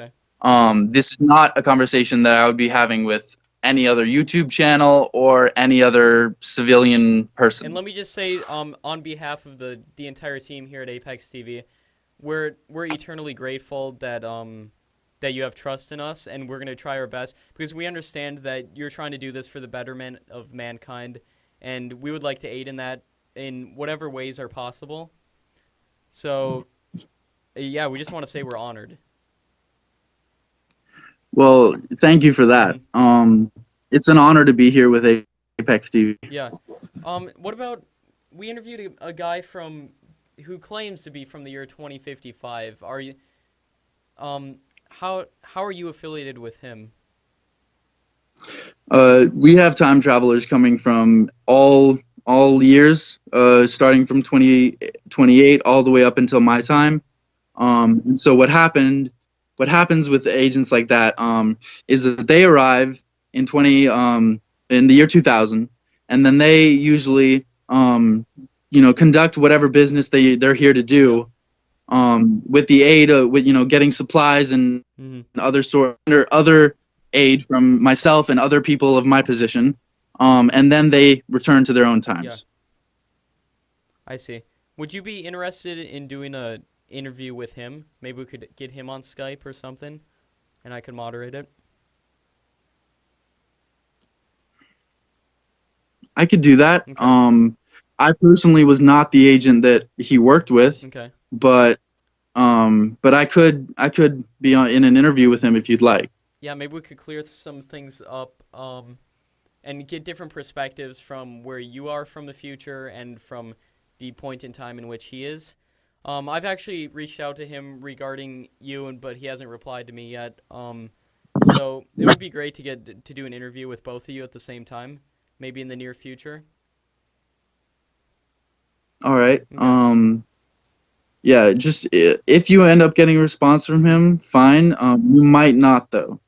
this is not a conversation that I would be having with any other YouTube channel or any other civilian person. And let me just say, on behalf of the entire team here at Apex TV, we're eternally grateful that that you have trust in us, and we're gonna try our best because we understand that you're trying to do this for the betterment of mankind, and we would like to aid in that in whatever ways are possible. So, yeah, we just want to say we're honored. Well, thank you for that. It's an honor to be here with Apex TV. Yeah. What about, we interviewed a guy who claims to be from the year 2055. Are you, how are you affiliated with him? We have time travelers coming from all years, starting from 2028 all the way up until my time. And so what happens with agents like that is that they arrive in in the year 2000, and then they usually conduct whatever business they're here to do with the aid of getting supplies and other aid from myself and other people of my position, and then they return to their own times. I see. Would you be interested in doing a interview with him? Maybe we could get him on Skype or something, and I could moderate it. I could do that. Okay. I personally was not the agent that he worked with. Okay. But I could be in an interview with him if you'd like. Yeah, maybe we could clear some things up and get different perspectives from where you are from the future and from the point in time in which he is. I've actually reached out to him regarding you, but he hasn't replied to me yet. So it would be great to do an interview with both of you at the same time, maybe in the near future. All right. Okay. Yeah, just if you end up getting a response from him, fine. You might not, though.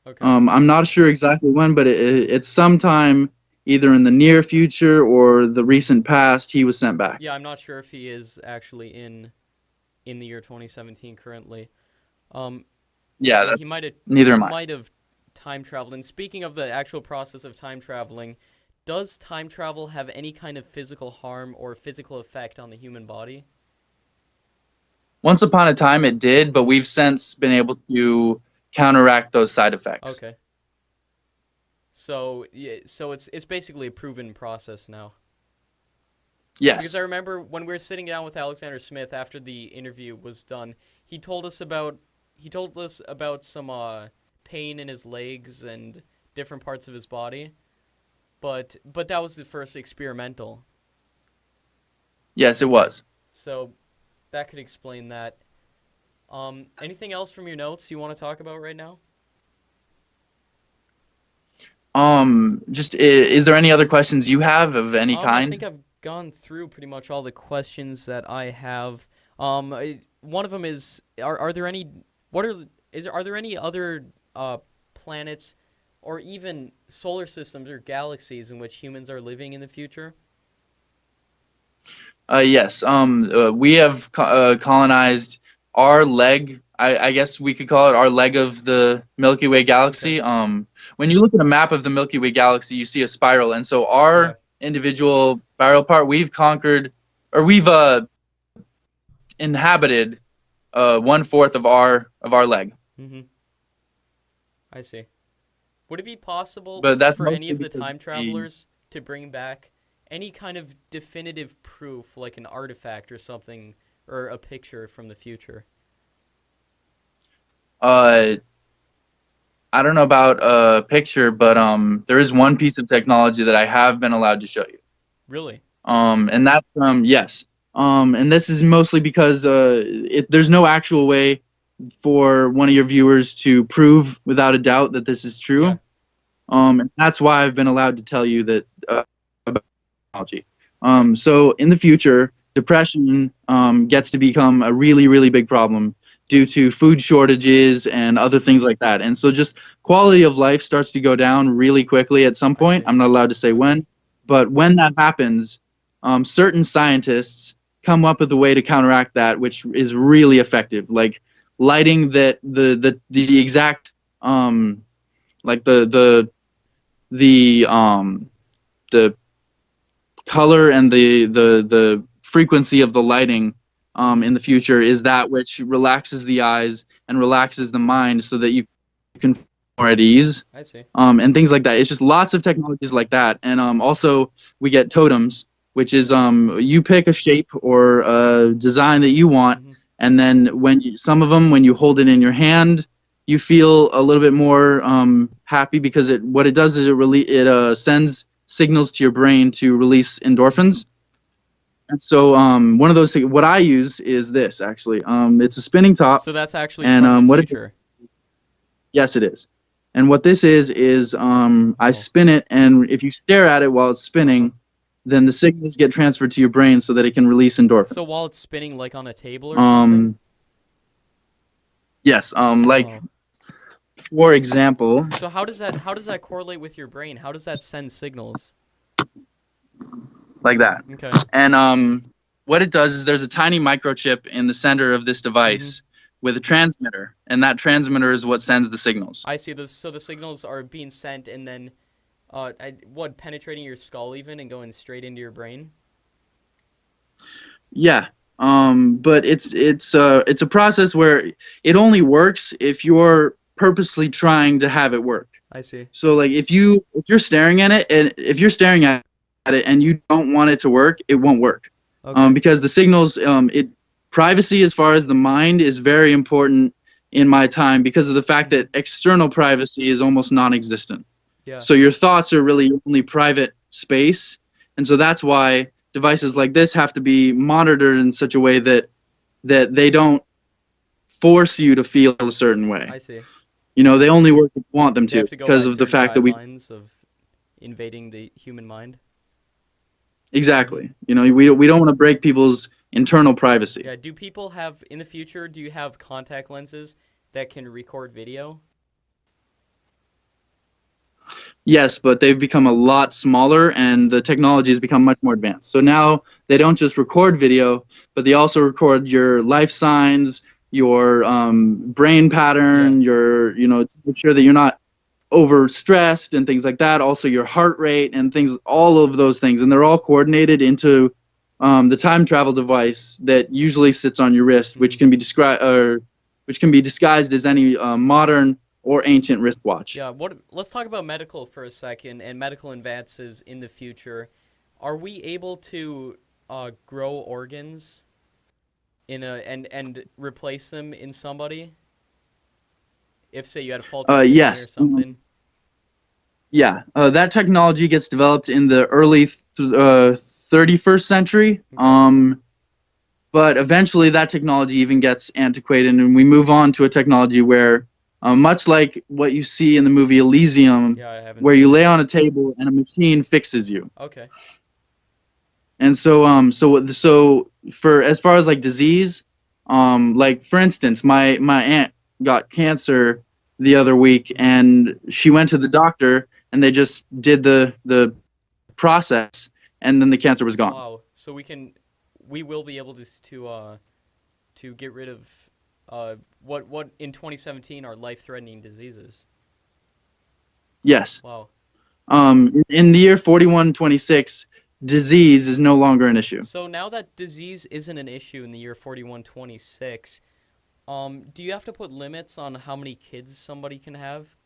Okay. I'm not sure exactly when, but it's sometime either in the near future or the recent past he was sent back. Yeah, I'm not sure if he is actually in the year 2017 currently. Yeah, he might have might have time traveled. And speaking of the actual process of time traveling, does time travel have any kind of physical harm or physical effect on the human body? Once upon a time it did, but we've since been able to counteract those side effects. Okay. So it's basically a proven process now. Yes. Because I remember when we were sitting down with Alexander Smith after the interview was done, he told us about some pain in his legs and different parts of his body. But that was the first experimental. Yes, it was. So that could explain that. Anything else from your notes you want to talk about right now? Just is there any other questions you have of any kind? I think I've gone through pretty much all the questions that I have. One of them is: are there any other planets or even solar systems or galaxies in which humans are living in the future? Yes. We have colonized our leg. I guess we could call it our leg of the Milky Way galaxy. Okay. When you look at a map of the Milky Way galaxy, you see a spiral, and so our individual spiral part, we've conquered, or we've inhabited 1/4 of our leg. Mm-hmm. I see. Would it be possible But that's for any mostly of the because time the travelers to bring back any kind of definitive proof, like an artifact or something, or a picture from the future? uh, I don't know about a picture, but there is one piece of technology that I have been allowed to show you. Really? And that's yes. And this is mostly because there's no actual way for one of your viewers to prove without a doubt that this is Yeah. true. And that's why I've been allowed to tell you that about technology. Okay. So in the future, depression gets to become a really, really big problem due to food shortages and other things like that. And so just quality of life starts to go down really quickly at some I point. see. I'm not allowed to say Okay. when, but when that happens, certain scientists come up with a way to counteract that, which is really effective, like lighting that the exact like the color and the frequency of the lighting Mm-hmm. in the future is that which relaxes the eyes and relaxes the mind so that you can feel more at ease, I see. and things like that. It's just lots of technologies like that. And also we get totems, which is you pick a shape or a design that you want, Mm-hmm. and then some of them, when you hold it in your hand, you feel a little bit more happy because what it does is it sends signals to your brain to release endorphins. And so one of those things, what I use is this actually. It's a spinning top, So that's actually and from the future. yes, it is. And what this is I Oh. spin it, and if you stare at it while it's spinning, Uh-huh. then the signals get transferred to your brain so that it can release So endorphins. while it's spinning, like on a table or something? Um, yes, like Oh. for example, So how does that correlate with your brain? How does that send signals? like that. Okay. And what it does is there's a tiny microchip in the center of this Mm-hmm. device with a transmitter, and that transmitter is what sends the signals. I see. So the signals are being sent and then, penetrating your skull even and going straight into your brain? Yeah. But it's a process where it only works if you're purposely trying to have it work. I see. So like if you're staring at it, and if you're staring at it and you don't want it to work, it won't work. Okay. Because the signals, it privacy as far as the mind is very important in my time because of the fact that external privacy is almost non-existent. Yeah. So your thoughts are really only private space, and so that's why devices like this have to be monitored in such a way that they don't force you to feel a certain way. I see. They only work if you want them They to have to go by because of the certain fact that we guidelines of invading the human mind. exactly. We don't want to break people's internal privacy. Yeah. Do people have in the future? Do you have contact lenses that can record video? Yes, but they've become a lot smaller and the technology has become much more advanced. So now they don't just record video, but they also record your life signs, your brain pattern, Yeah. to make sure that you're not overstressed and things like that. Also your heart rate and things, all of those things. And they're all coordinated into the time travel device that usually sits on your wrist, which can be disguised as any modern or ancient wristwatch. Yeah. Let's talk about medical for a second and medical advances in the future. Are we able to grow organs and replace them in somebody? If say you had a faulty kidney or Yes. something. Yeah, that technology gets developed in the early 31st century. Okay. But eventually that technology even gets antiquated, and we move on to a technology where, much like what you see in the movie Elysium, Yeah, I haven't where you seen it. lay on a table and a machine fixes you. Okay. And so for as far as like disease, like for instance, my aunt got cancer the other week, and she went to the doctor, and they just did the process, and then the cancer was gone. Wow. So we will be able to get rid of what in 2017 are life-threatening diseases. Yes. Wow. In the year 4126, disease is no longer an issue. So now that disease isn't an issue in the year 4126, Do you have to put limits on how many kids somebody can have?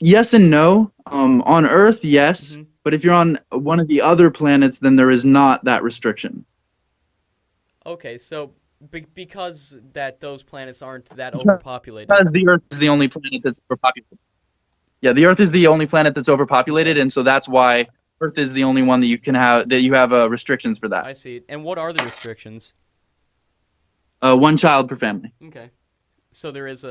Yes and no. On Earth, yes, Mm-hmm. but if you're on one of the other planets, then there is not that restriction. Okay, so because that those planets aren't that overpopulated. Because the Earth is the only planet that's overpopulated. Yeah, the Earth is the only planet that's overpopulated, Okay, and so that's why Earth is the only one that you have restrictions for that. I see. And what are the restrictions? One child per family. Okay. So there's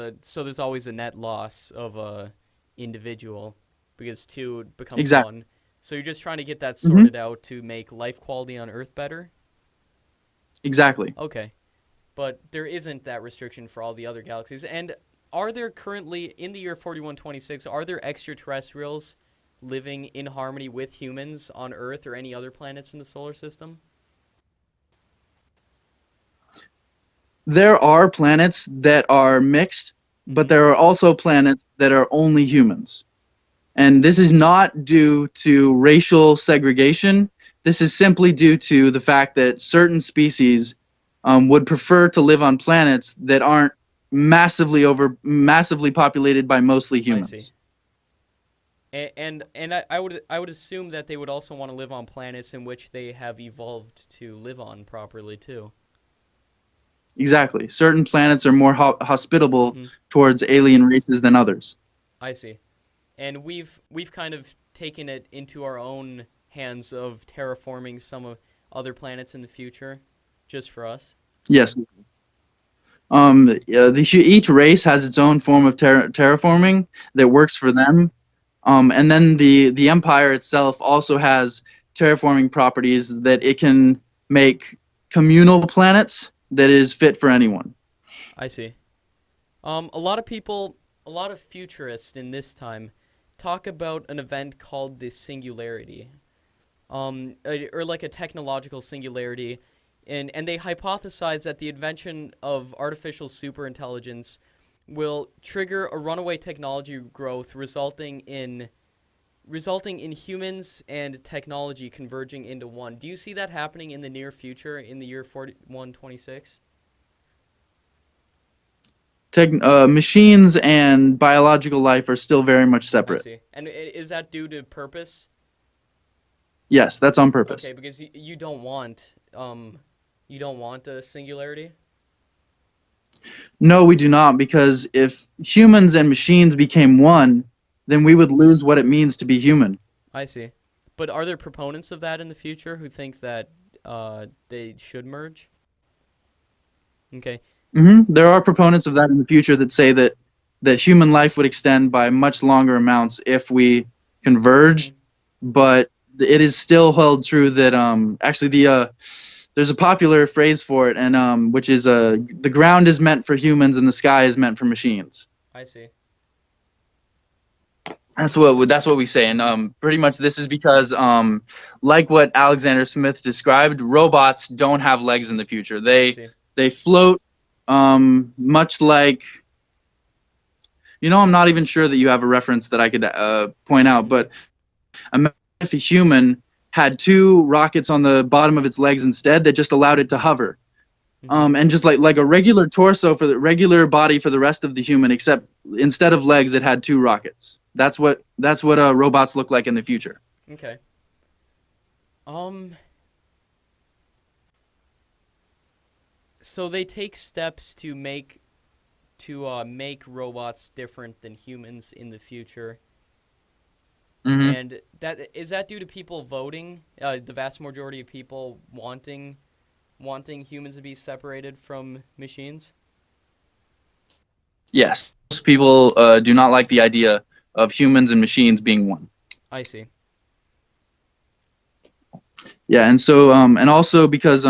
always a net loss of a individual because two becomes Exactly. one. So you're just trying to get that Hmm. sorted out to make life quality on Earth better? Exactly. Okay. But there isn't that restriction for all the other galaxies. And are there currently in the year 4126 are there extraterrestrials living in harmony with humans on Earth or any other planets in the solar system? There are planets that are mixed, but Mhm. there are also planets that are only humans. And this is not due to racial segregation. This is simply due to the fact that certain species would prefer to live on planets that aren't massively populated by mostly I see. humans. And I would assume that they would also want to live on planets in which they have evolved to live on properly too. Exactly. Certain planets are more hospitable Hmm. towards alien races than others. I see. And we've kind of taken it into our own hands of terraforming some of other planets in the future, just for us. Yes. Each race has its own form of terraforming that works for them. And then the empire itself also has terraforming properties that it can make communal planets that is fit for anyone. I see. A lot of people, a lot of futurists in this time, talk about an event called the singularity, or like a technological singularity, and they hypothesize that the invention of artificial superintelligence will trigger a runaway technology growth resulting in humans and technology converging into one. Do you see that happening in the near future in the year 4126? Machines and biological life are still very much I separate. see. And is that due to purpose? Yes, that's on Okay, purpose. because you don't want a singularity. No, we do not, because if humans and machines became one, then we would lose what it means to be human. I see. But are there proponents of that in the future who think that they should merge? Okay. There are proponents of that in the future that say that human life would extend by much longer amounts if we Mm-hmm. converged, but it is still held true that actually there's a popular phrase for it, and which is the ground is meant for humans and the sky is meant for machines. I see. That's what we say, and pretty much this is because like what Alexander Smith described, robots don't have legs in the future. I They see. they float much like, I'm not even sure that you have a reference that I could point out, Mm-hmm. but imagine if a human had two rockets on the bottom of its legs instead that just allowed it to hover. Mm-hmm. And just like a regular torso for the regular body for the rest of the human, except instead of legs, it had two rockets. That's what robots look like in the future. Okay. Um. So they take steps to make robots different than humans in the future, Hmm. and that due to people voting, the vast majority of people wanting humans to be separated from machines. Yes, most people do not like the idea of humans and machines being one. I see. Yeah, and so and also because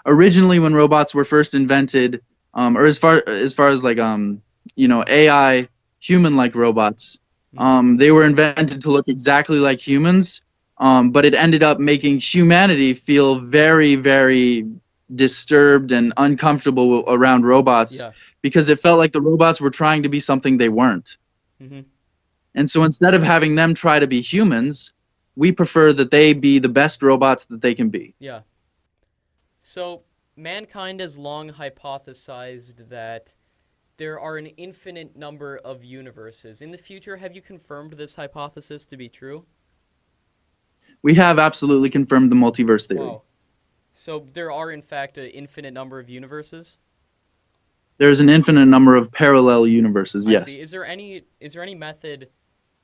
originally when robots were first invented, or as far as like AI human like robots, Mm-hmm. they were invented to look exactly like humans, but it ended up making humanity feel very very disturbed and uncomfortable around robots Yeah. because it felt like the robots were trying to be something they weren't. Mm-hmm. And so instead of having them try to be humans, we prefer that they be the best robots that they can be. Yeah. So mankind has long hypothesized that there are an infinite number of universes. In the future, have you confirmed this hypothesis to be true? We have absolutely confirmed the multiverse theory. Wow. So there are, in fact, an infinite number of universes? There's an infinite number of parallel universes, I yes. see. Is there any method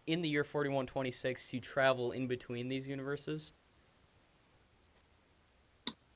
in the year 4126 to travel in between these universes?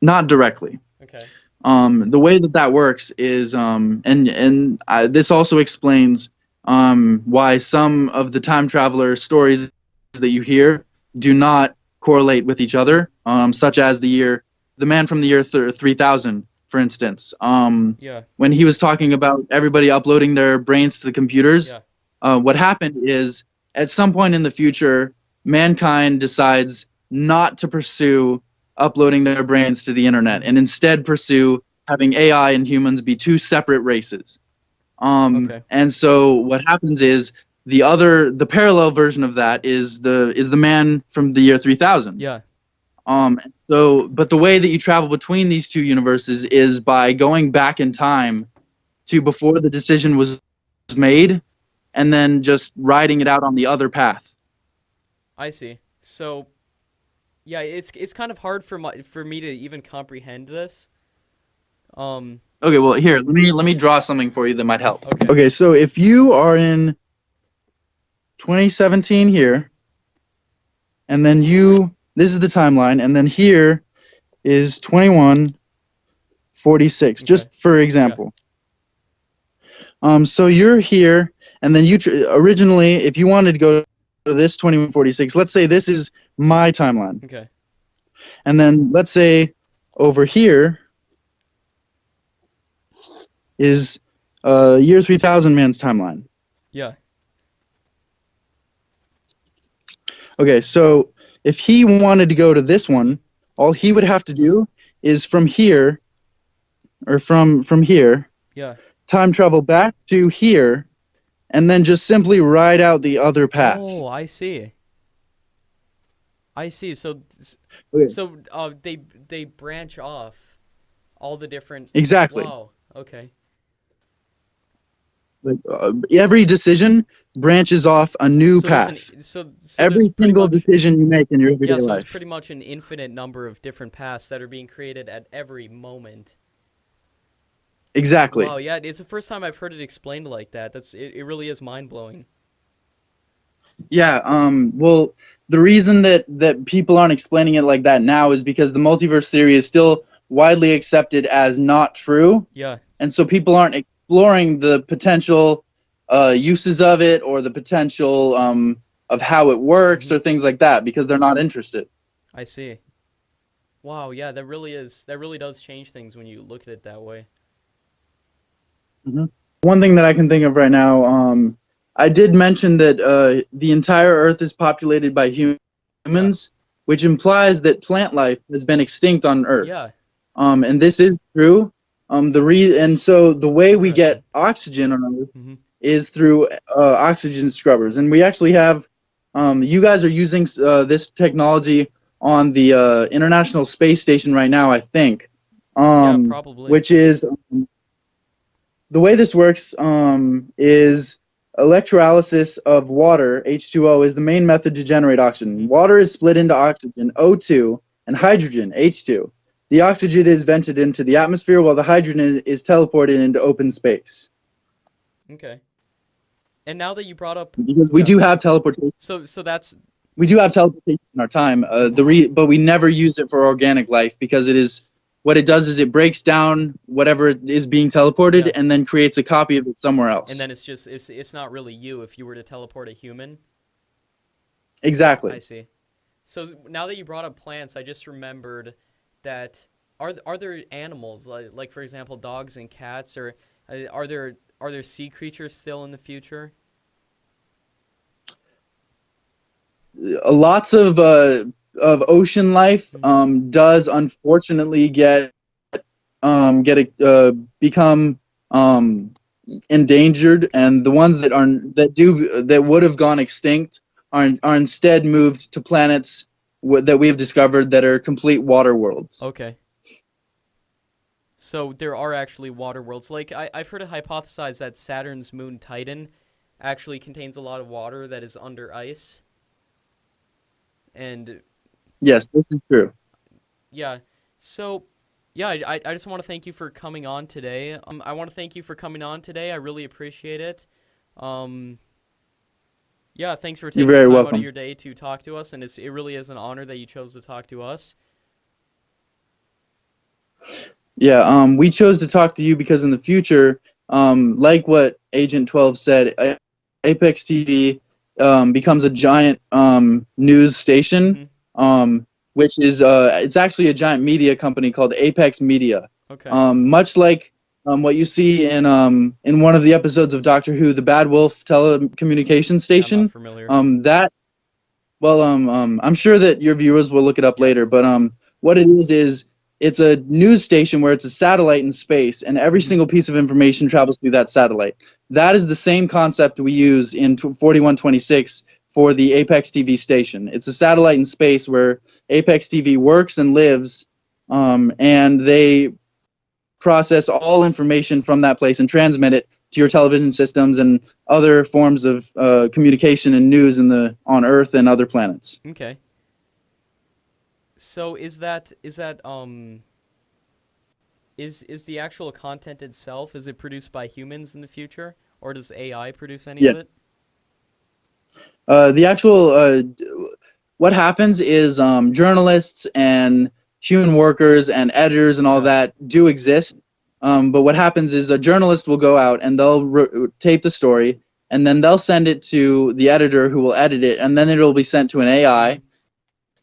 Not directly. Okay. The way that works is, this also explains why some of the time traveler stories that you hear do not correlate with each other, such as the man from the year 3000, for instance. Yeah. When he was talking about everybody uploading their brains to the computers, Yeah. what happened is at some point in the future, mankind decides not to pursue uploading their brains to the internet and instead pursue having AI and humans be two separate races. Okay. And so what happens is the parallel version of that is the man from the year 3000. Yeah. But the way that you travel between these two universes is by going back in time to before the decision was made, and then just riding it out on the other path. I see. So, yeah, it's kind of hard for me to even comprehend this. Okay, well here, let me draw something for you that might help. Okay. Okay, so if you are in 2017 here, and then this is the timeline, and then here is 2146, Okay. just for example. So you're here, and then originally, if you wanted to go to this 2146, let's say this is my timeline. Okay. And then let's say over here is year 3000 man's timeline. Yeah. Okay, so if he wanted to go to this one, all he would have to do is from here, or from here, Yeah. time travel back to here, and then just simply ride out the other path. Oh, I see. I see. So, Okay. so they branch off all the different. Exactly. Wow. Okay. Like, every decision branches off a new path. So Every there's pretty single much, decision you make in your everyday yeah. So life. it's pretty much an infinite number of different paths that are being created at every moment. Exactly. Wow. Yeah. It's the first time I've heard it explained like that. It really is mind blowing. Yeah, well, the reason that people aren't explaining it like that now is because the multiverse theory is still widely accepted as not true, Yeah. and so people aren't exploring the potential uses of it or the potential of how it works or things like that because they're not interested. I see. Wow. Yeah. That really does change things when you look at it that way. Mm-hmm. One thing that I can think of right now, I did mention that the entire Earth is populated by humans, which implies that plant life has been extinct on Earth. Yeah. And this is true. And so the way we get oxygen on Earth is through oxygen scrubbers, and we actually have. You guys are using this technology on the International Space Station right now, I think. Yeah, probably. Which is the way this works is electrolysis of water, H2O, is the main method to generate oxygen. Water is split into oxygen, O2, and hydrogen, H2. The oxygen is vented into the atmosphere while the hydrogen is teleported into open space. Okay. And now that you brought up, because we do have teleportation. So that's. We do have teleportation in our time. But we never use it for organic life because it is. What it does is it breaks down whatever is being teleported and then creates a copy of it somewhere else. And then it's not really you if you were to teleport a human. Exactly. I see. So now that you brought up plants, I just remembered that are there animals like for example dogs and cats, or are there sea creatures still in the future? Lots of ocean life does unfortunately become endangered, and the ones that would have gone extinct are instead moved to planets that we have discovered that are complete water worlds. Okay. So there are actually water worlds. Like I've heard it hypothesized that Saturn's moon Titan actually contains a lot of water that is under ice. And Yes, this is true. yeah, so yeah, I just want to thank you for coming on today. I want to thank you for coming on today. I really appreciate it. Um, yeah, thanks for You're taking the very time out of welcome. your day to talk to us, and it really is an honor that you chose to talk to us. Yeah, we chose to talk to you because in the future, like what Agent 12 said, Apex TV becomes a giant news station, Mm-hmm. which is it's actually a giant media company called Apex Media. Okay. Much like what you see in one of the episodes of Doctor Who, the Bad Wolf telecommunications Yeah, I'm not station. familiar. That well, I'm sure that your viewers will look it up Yeah. later, but what it is it's a news station where it's a satellite in space, and every Mm-hmm. single piece of information travels through that satellite. That is the same concept we use in 4126 for the Apex TV station. It's a satellite in space where Apex TV works and lives, and they process all information from that place and transmit it to your television systems and other forms of communication and news on Earth and other planets. Okay. So is the actual content itself, is it produced by humans in the future, or does AI produce any Yeah. of it? The actual what happens is journalists and human workers and editors and all Yeah. that do exist. But what happens is a journalist will go out and they'll tape the story, and then they'll send it to the editor who will edit it, and then it'll be sent to an Mm-hmm. AI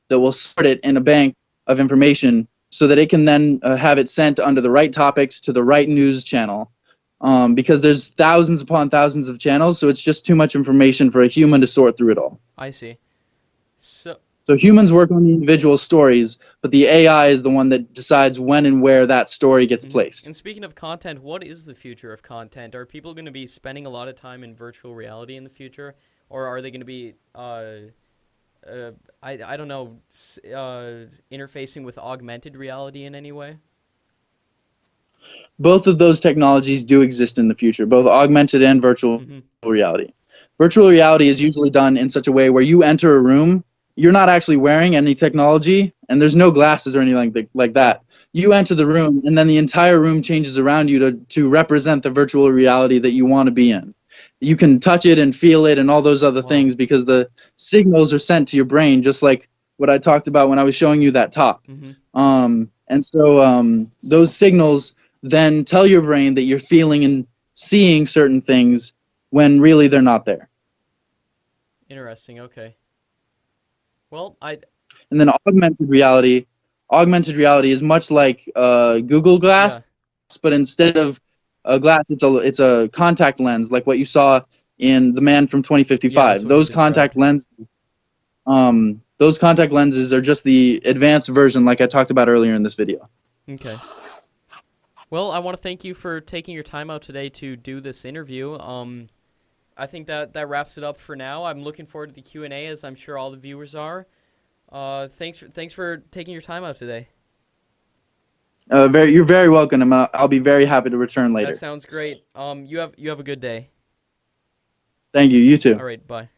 that will sort it in a bank of information so that it can then have it sent under the right topics to the right news channel. Because there's thousands upon thousands of channels, so it's just too much information for a human to sort through it all. I see. So So humans work on the individual stories, but the AI is the one that decides when and where that story gets mhm. placed. And speaking of content, what is the future of content? Are people going to be spending a lot of time in virtual reality in the future, or are they going to be I don't know, interfacing with augmented reality in any way? Both of those technologies do exist in the future, both augmented and virtual Mm-hmm. reality. Virtual reality is usually done in such a way where you enter a room, you're not actually wearing any technology, and there's no glasses or anything like Yeah. that. You enter the room, and then the entire room changes around you to represent the virtual reality that you want to be in. You can touch it and feel it and all those other Wow. things because the signals are sent to your brain, just like what I talked about when I was showing you that top. Mm-hmm. And so those signals then tell your brain that you're feeling and seeing certain things when really they're not there. Interesting. Okay. Well, I And then augmented reality is much like Google yeah. Glass, but instead of a glass, it's a contact lens, like what you saw in The Man from Yeah, that's 2055. what you described. Those contact lenses are just the advanced version, like I talked about earlier in this video. Okay. Well, I want to thank you for taking your time out today to do this interview. I think that wraps it up for now. I'm looking forward to the Q&A, as I'm sure all the viewers are. Thanks for taking your time out today. You're very welcome, and I'll be very happy to return That later. sounds great. You have a good day. Thank you. You too. All right, bye.